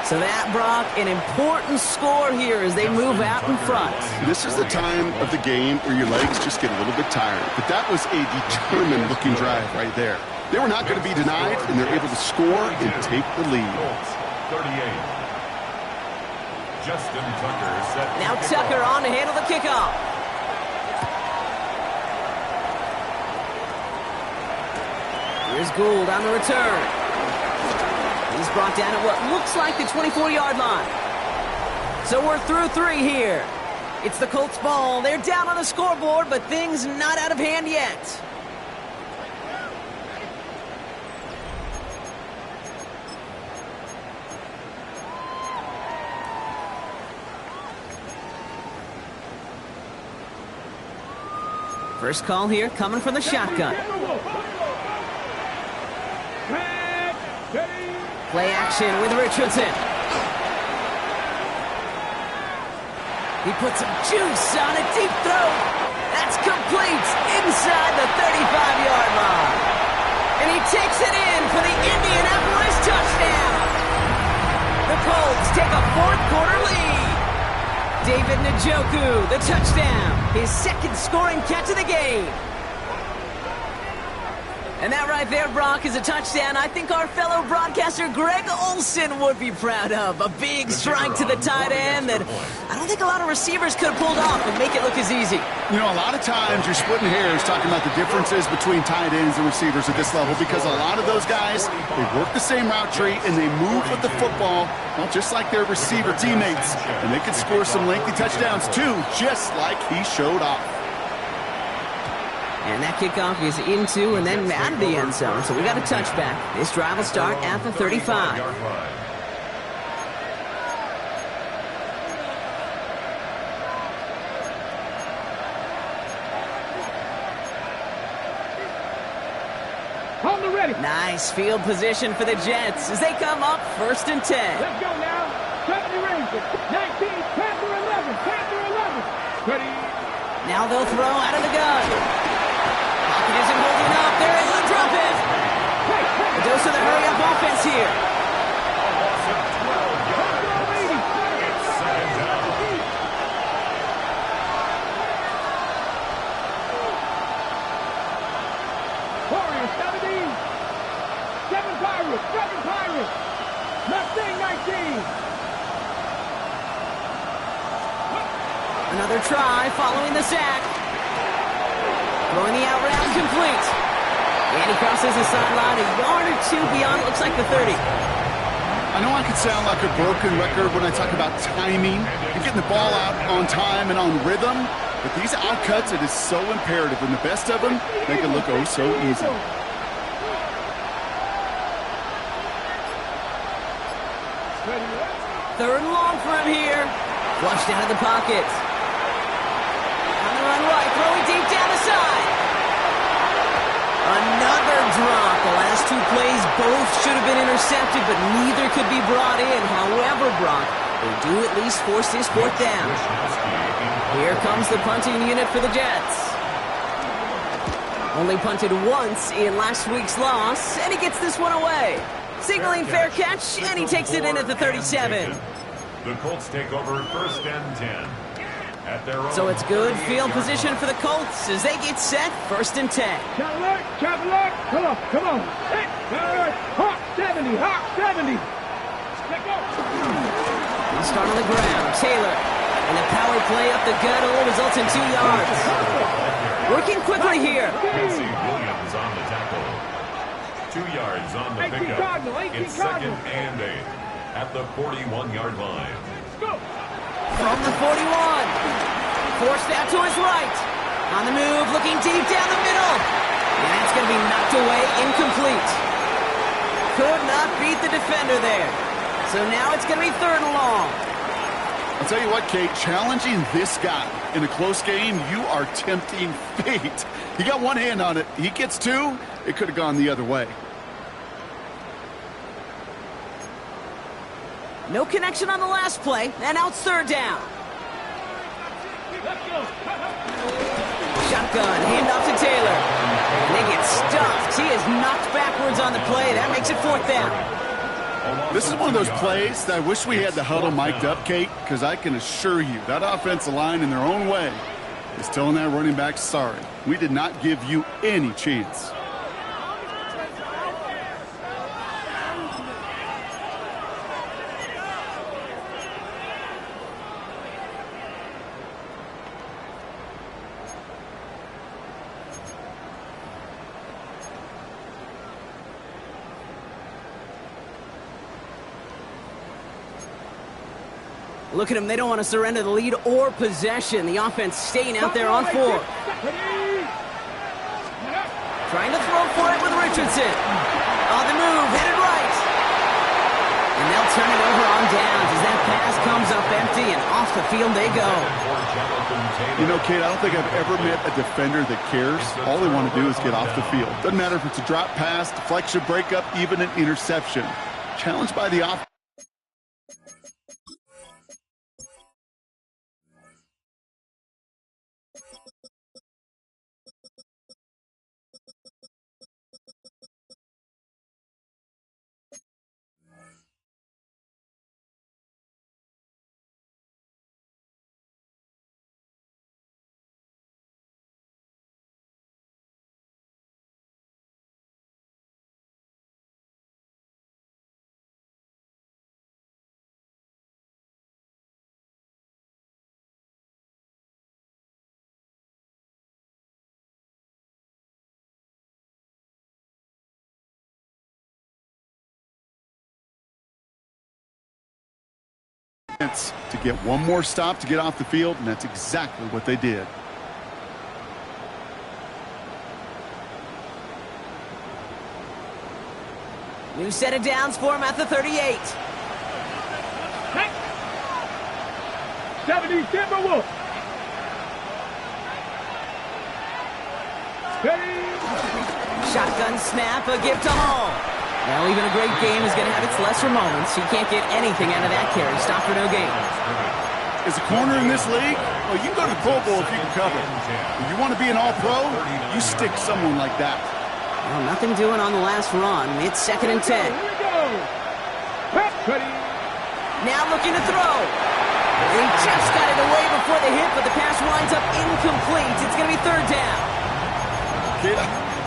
So that, Brock, an important score here as they move out in front. This is the time of the game where your legs just get a little bit tired. But that was a determined-looking drive right there. They were not going to be denied, and they're able to score and take the lead. 38. Justin Tucker set. Now Tucker on to handle the kickoff. Here's Gould on the return. He's brought down at what looks like the 24-yard line. So we're through 3 here. It's the Colts ball. They're down on the scoreboard, but things not out of hand yet. First call here coming from the shotgun. Play action with Richardson. He puts some juice on a deep throw. That's complete inside the 35-yard line. And he takes it in for the Indianapolis touchdown. The Colts take a fourth-quarter lead. David Njoku, the touchdown. His second scoring catch of the game. And that right there, Brock, is a touchdown I think our fellow broadcaster Greg Olsen would be proud of. A big strike to the tight end that I don't think a lot of receivers could have pulled off and make it look as easy. You know, a lot of times you're splitting hairs talking about the differences between tight ends and receivers at this level because a lot of those guys, they work the same route tree and they move with the football, well, just like their receiver teammates. And they can score some lengthy touchdowns too, just like he showed off. And that kickoff is into and then out of the end zone. So we got a touchback. This drive will start at the 35. On the ready. Nice field position for the Jets as they come up 1st and 10. Let's go now. 70 Rangers. 19, Panther 11, Panther 11. Ready. Now they'll throw out of the gun. Pocket isn't holding up. They're able to drop it. A dose of the hurry-up offense here. Warriors 17. 7 Pirates. 7 Pirates. Mustang 19. Another try following the sack. Throwing the out route complete. And he crosses the sideline a yard or 2 beyond, it looks like the 30. I know I could sound like a broken record when I talk about timing and getting the ball out on time and on rhythm, but these out cuts, it is so imperative, and the best of them make it look oh so easy. Third and long for him here. Flushed out of the pocket. On the run right, throwing deep down the side. Another drop. The last 2 plays both should have been intercepted, but neither could be brought in. However, Brock, they do at least force this 4th down. Here comes the punting unit for the Jets. Only punted once in last week's loss, and he gets this one away. Signaling fair catch, and he takes it in at the 37. The Colts take over 1st and 10. At their own. So it's good field position for the Colts as they get set 1st and 10. Traveler, traveler. Come on, come on. Hey, Hawk 70, Hawk 70. Let go. He'll start on the ground. Taylor. And the power play up the gut only results in 2 yards. Working quickly here. Quincy Williams on the tackle. 2 yards on the pickup. It's 2nd and 8 at the 41-yard line. Go. From the 41. Forced out to his right. On the move, looking deep down the middle. And it's going to be knocked away, incomplete. Could not beat the defender there. So now it's going to be 3rd and long. A I'll tell you what, Kate, challenging this guy in a close game, you are tempting fate. He got one hand on it. He gets two. It could have gone the other way. No connection on the last play, and now it's third down. Shotgun, handoff to Taylor. And they get stuffed. He is knocked backwards on the play. That makes it fourth down. This is one of those plays that I wish we had the huddle mic'd up, Kate, because I can assure you that offensive line in their own way is telling that running back, sorry, we did not give you any chance. Look at them. They don't want to surrender the lead or possession. The offense staying out there on four. Trying to throw for it with Richardson. On the move, headed right. And they'll turn it over on downs as that pass comes up empty, and off the field they go. You know, Kate, I don't think I've ever met a defender that cares. All they want to do is get off the field. Doesn't matter if it's a drop pass, deflection, breakup, even an interception. Challenged by the offense. To get one more stop to get off the field, and that's exactly what they did. New set of downs for him at the 38. 70 Timberwolves. Shotgun snap, a give to Hall. Now even a great game is going to have its lesser moments. He can't get anything out of that carry. Stop for no gain. As a corner in this league, well, you can go to the Pro Bowl if you can cover. If you want to be an all-pro, you stick someone like that. Well, nothing doing on the last run. It's second and 10. Here we go. Now looking to throw. He just got it away before the hit, but the pass winds up incomplete. It's going to be third down.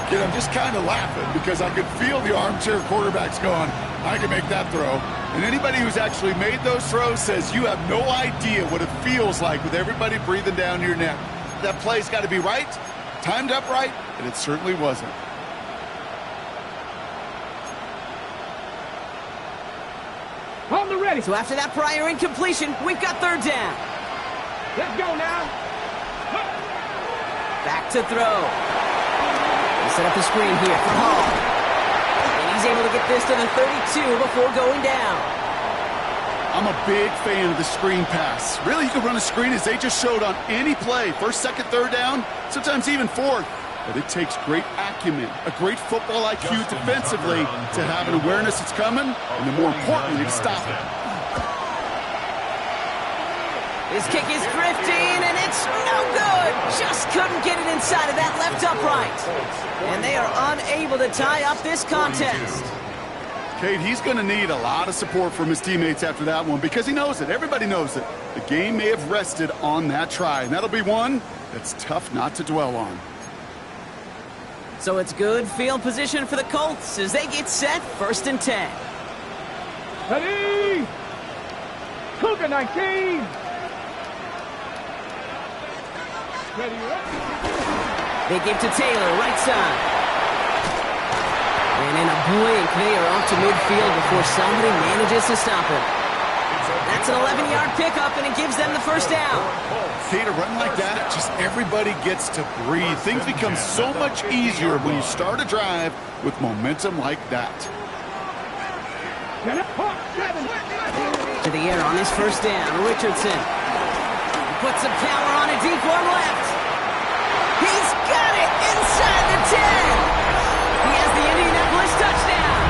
Kid, I'm just kind of laughing because I could feel the armchair quarterbacks going, I can make that throw. And anybody who's actually made those throws says you have no idea what it feels like with everybody breathing down your neck. That play's got to be right, timed up right, and it certainly wasn't. On the ready. So after that prior incompletion, we've got third down. Let's go now. Back to throw. Set up the screen here for Hall. And he's able to get this to the 32 before going down. I'm a big fan of the screen pass. Really, you can run a screen as they just showed on any play. First, second, third down, sometimes even fourth. But it takes great acumen, a great football IQ defensively to have an awareness it's coming, and then more importantly, to stop it. His kick is drifting, and it's no good. Just couldn't get it inside of that left upright. And they are unable to tie up this contest. Kate, he's going to need a lot of support from his teammates after that one because he knows it. Everybody knows it. The game may have rested on that try, and that'll be one that's tough not to dwell on. So it's good field position for the Colts as they get set, first and 10. Ready. Cougar 19. Ready. They give to Taylor, right side. And in a blink, they are off to midfield before somebody manages to stop him. That's an 11-yard pickup, and it gives them the first down. Kate, a run like that, just everybody gets to breathe. Things become so much easier when you start a drive with momentum like that. To the the air on this first down. Richardson puts some power on a deep one left. He's got it inside the 10. He has the Indianapolis touchdown.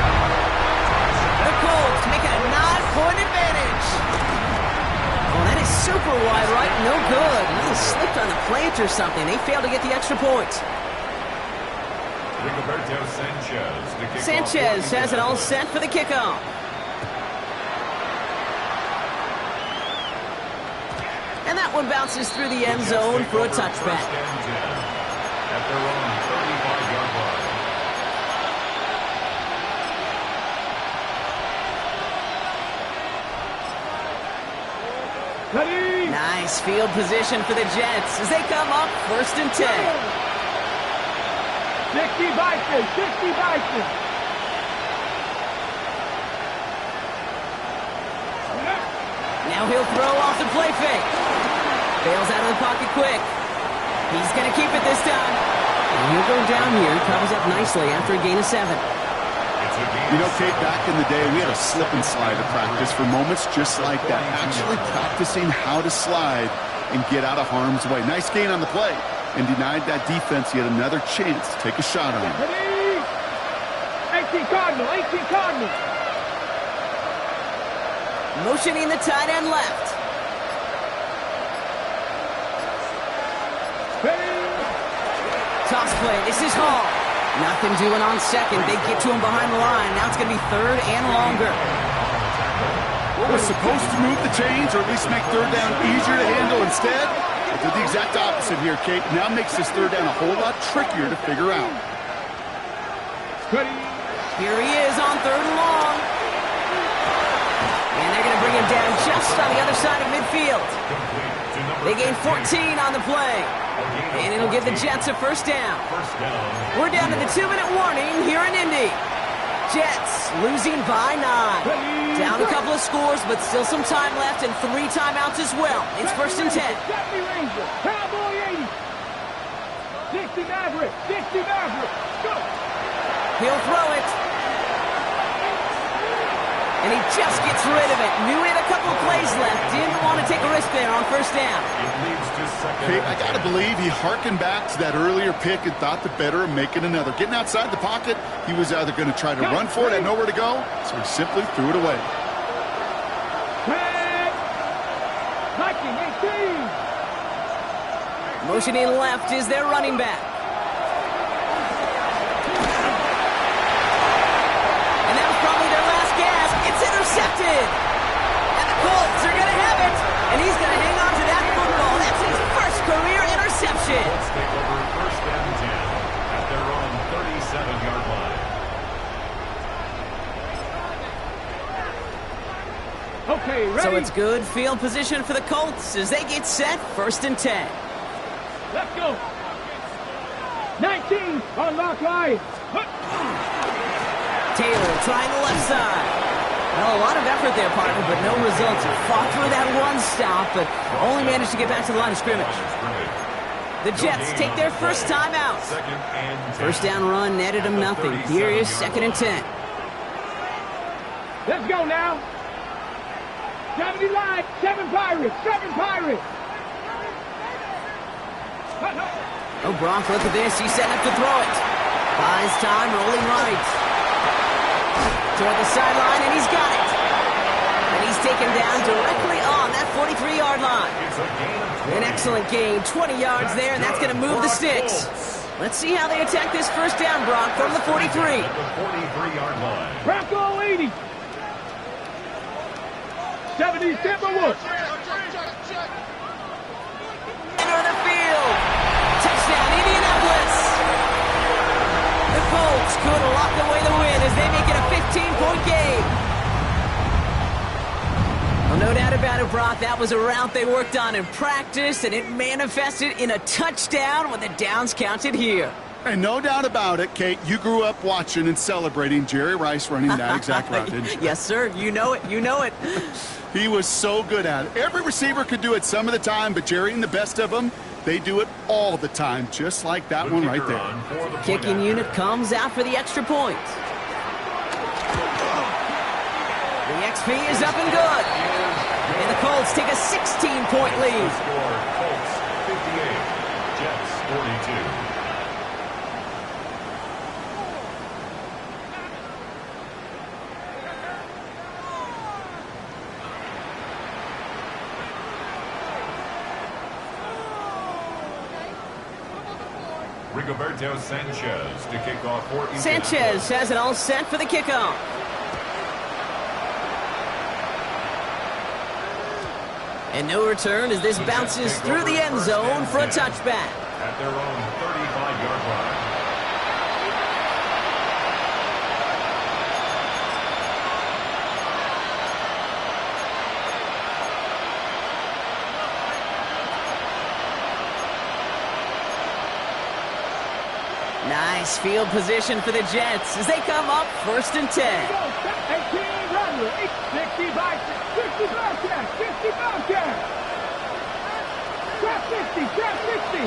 The Colts make it a 9-point advantage. Oh, that is super wide right. No good. He slipped on the plant or something. They failed to get the extra point. Sanchez has it all set for the kickoff. And that one bounces through the end zone for a touchback. At their own 35-yard line. Nice field position for the Jets as they come up 1st and 10. 60 Bison, 60 Bison. Now he'll throw off the play fake. Bails out of the pocket quick. He's going to keep it this time. And he'll go down here. Covers up nicely after a gain of 7. You know, Kate, back in the day, we had a slip and slide to practice for moments just like that. Actually practicing how to slide and get out of harm's way. Nice gain on the play. And denied that defense yet another chance to take a shot on him. 18 Cardinal, 18 Cardinal. Motioning the tight end left. Toss play. This is Hall. Nothing doing on second. They get to him behind the line. Now it's going to be 3rd and longer. We're supposed to move the chains or at least make 3rd down easier to handle instead. They did the exact opposite here, Kate. Now makes this 3rd down a whole lot trickier to figure out. Here he is on 3rd and long. And they're going to bring him down just on the other side of midfield. They gain 14 on the play. And it'll give the Jets a 1st down. We're down to the 2-minute warning here in Indy. Jets losing by 9. Down a couple of scores, but still some time left and 3 timeouts as well. It's 1st and 10. Cowboy 80. 60 Maverick, 60 Maverick. Go. He'll throw it. And he just gets rid of it. Knew he had a couple of plays left. Didn't want to take a risk there on 1st down. Hey, I got to believe he hearkened back to that earlier pick and thought the better of making another. Getting outside the pocket, he was either going to try to run for it, had nowhere to go, so he simply threw it away. Viking 18. Motioning left is their running back. And that was probably their last gasp. It's intercepted. And the Colts are going to have it. And he's going to hang on to that football. That's his first career interception. Colts take over 1st and 10 at their own 37-yard line. Okay, ready? So it's good field position for the Colts as they get set 1st and 10. Let's go. 19 on lock line. Taylor trying the left side. Well, a lot of effort there, partner, but no results. Fought through that one stop, but only managed to get back to the line of scrimmage. The Jets take their first time out. 1st down run netted them nothing. Here is 2nd and 10. Let's go now. 70 line, 7 Pirates, 7 Pirates. Oh, Brock, look at this. He's setting up to throw it. Buys time, rolling right. Toward the sideline, and he's got it. And he's taken down directly on that 43-yard line. An excellent gain, 20 yards there, and that's going to move the sticks. Let's see how they attack this 1st down, Brock, from the 43. The 43-yard line. Bronco 80. 70 Timberwolves. Center of the field. Touchdown, Indianapolis. The Colts could lock away the win as they make it a 15-point game. Well, no doubt about it, Brock. That was a route they worked on in practice, and it manifested in a touchdown when the downs counted here. And no doubt about it, Kate, you grew up watching and celebrating Jerry Rice running that exact route, didn't you? Yes, sir. You know it. You know it. He was so good at it. Every receiver could do it some of the time, but Jerry and the best of them, they do it all the time, just like that one right there. Kicking unit comes out for the extra point. The XP is up and good. And the Colts take a 16-point The lead. score, Colts 58, Jets 42. Rigoberto Sanchez to kick off for Indianapolis. Sanchez has it all set for the kickoff. And no return as this bounces through the end zone for a touchback. At their own 35-yard line. Nice field position for the Jets as they come up 1st and 10. 18, run, 65, 65 catch, 55 catch. Trap 60, trap 60.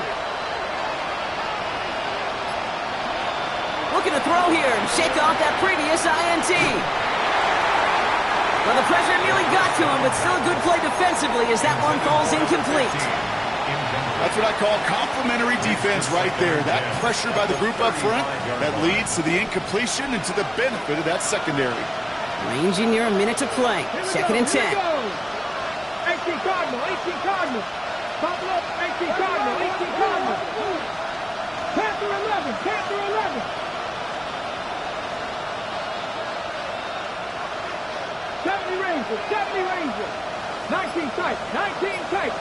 Looking to throw here and shake off that previous INT. Well, the pressure nearly got to him, but still a good play defensively as that one falls incomplete. That's what I call complimentary defense right there. That pressure by the group up front, that leads to the incompletion and to the benefit of that secondary. Ranging near a minute to play. 2nd and 10. 18 Cardinal, 18 Cardinal. Pop up, 18 Cardinal, 18 Cardinal. Panther 11, Panther 11. 70 Rangers, 70 Rangers. 19 tight, 19 tight.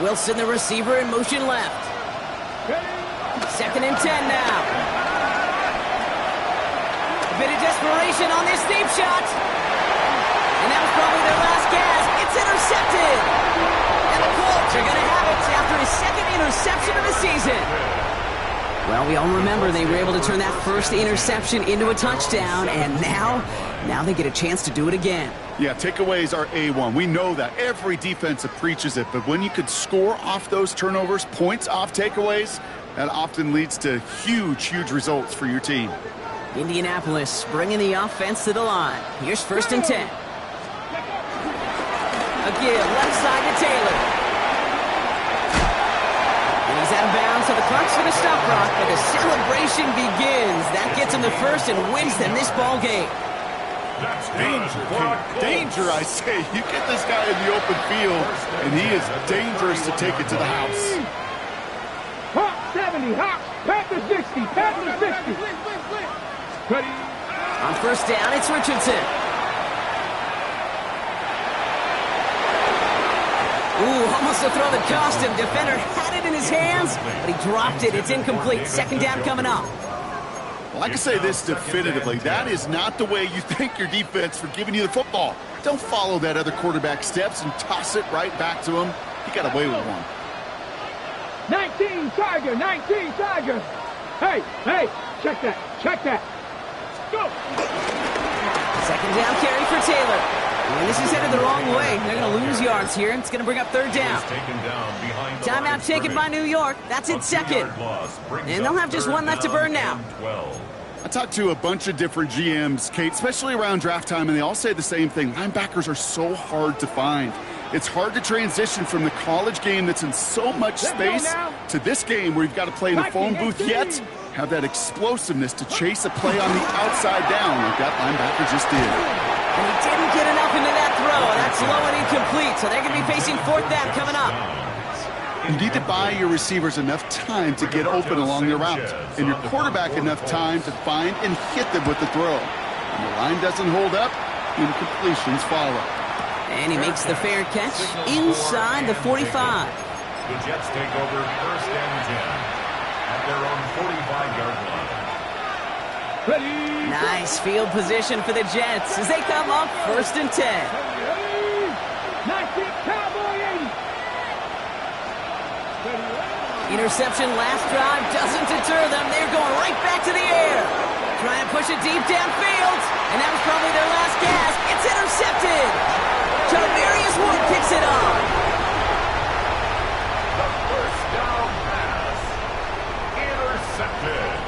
Wilson, the receiver, in motion left. 2nd and 10 now. A bit of desperation on this deep shot. And that was probably their last gasp. It's intercepted. And the Colts are going to have it after his 2nd interception of the season. Well, we all remember they were able to turn that first interception into a touchdown, and now they get a chance to do it again. Yeah, takeaways are A1. We know that. Every defensive preaches it. But when you could score off those turnovers, points off takeaways, that often leads to huge, huge results for your team. Indianapolis bringing the offense to the line. Here's 1st and 10. A give left side to Taylor. And he's out of bounds, so the clock's going to stop Brock, but the celebration begins. That gets him the first and wins them this ball game. That's Danger, danger, I say. You get this guy in the open field, and he is dangerous to take it to the house. Hawk 70, Hawk, Panther 60, Panther 60. Ready? On 1st down, it's Richardson. Ooh, almost to throw the costume. Defender had it in his hands, but he dropped it. It's incomplete. 2nd down coming up. Well, I can say this definitively. That is not the way you thank your defense for giving you the football. Don't follow that other quarterback steps and toss it right back to him. He got away with one. 19 Tiger, 19 Tiger. Hey, check that, check that. Go. 2nd down carry for Taylor. And this is headed the wrong way. They're going to lose yards here. It's going to bring up 3rd down. Timeout taken by New York. That's its 2nd. And they'll have just one left to burn now. I talked to a bunch of different GMs, Kate, especially around draft time, and they all say the same thing. Linebackers are so hard to find. It's hard to transition from the college game that's in so much space to this game where you've got to play in a phone booth, yet have that explosiveness to chase a play on the outside down like that linebacker just did. And he didn't get enough into that throw. That's low and incomplete, so they're going to be facing 4th down coming up. You need to buy your receivers enough time to get open along their route, and your quarterback enough time to find and hit them with the throw. When the line doesn't hold up, incompletions follow. And he makes the fair catch inside the 45. The Jets take over 1st and 10 at their own 45-yard line. Ready? Nice field position for the Jets as they come up 1st and 10. 19 Cowboy 80. Interception last drive doesn't deter them. They're going right back to the air. Trying to push it deep downfield. And that was probably their last gasp. It's intercepted. Tarvarius Wood picks it up. The 1st down pass. Intercepted.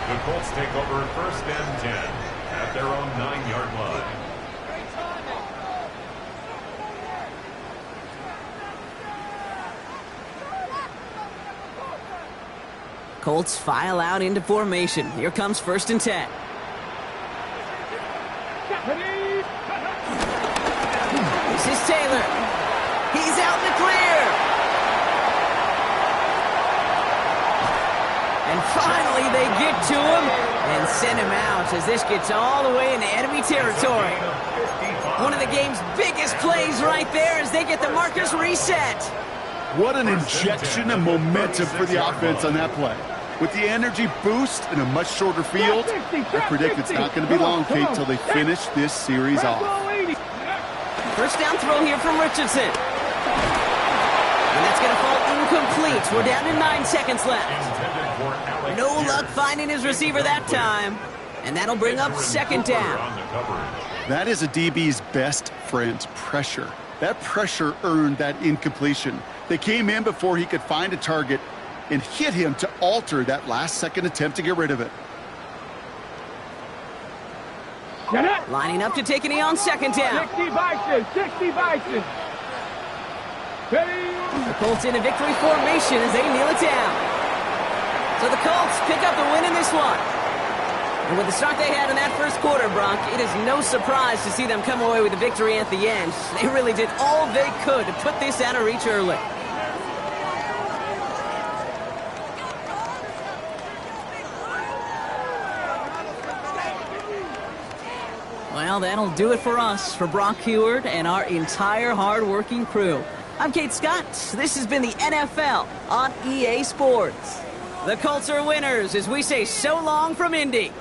The Colts take over 1st and 10 at their own 9-yard line. Colts file out into formation. Here comes 1st and 10. This is Taylor. He's out in the clear. And finally they get to him and send him out as this gets all the way into enemy territory. One of the game's biggest plays right there as they get the markers reset. What an injection of momentum for the offense on that play. With the energy boost in a much shorter field, I predict it's not going to be long, Kate, till they finish this series off. First down throw here from Richardson. And that's going to fall incomplete. We're down to 9 seconds left. No luck finding his receiver that time. And that'll bring up 2nd down. That is a DB's best friend, pressure. That pressure earned that incompletion. They came in before he could find a target and hit him to alter that last-second attempt to get rid of it. Lining up to take a knee on 2nd down. 60 Bison, 60 Bison. The Colts in a victory formation as they kneel it down. So the Colts pick up the win in this one. And with the start they had in that first quarter, Bronk, it is no surprise to see them come away with a victory at the end. They really did all they could to put this out of reach early. Well, that'll do it for us, for Brock Heward and our entire hard-working crew. I'm Kate Scott. This has been the NFL on EA Sports. The Colts are winners as we say so long from Indy.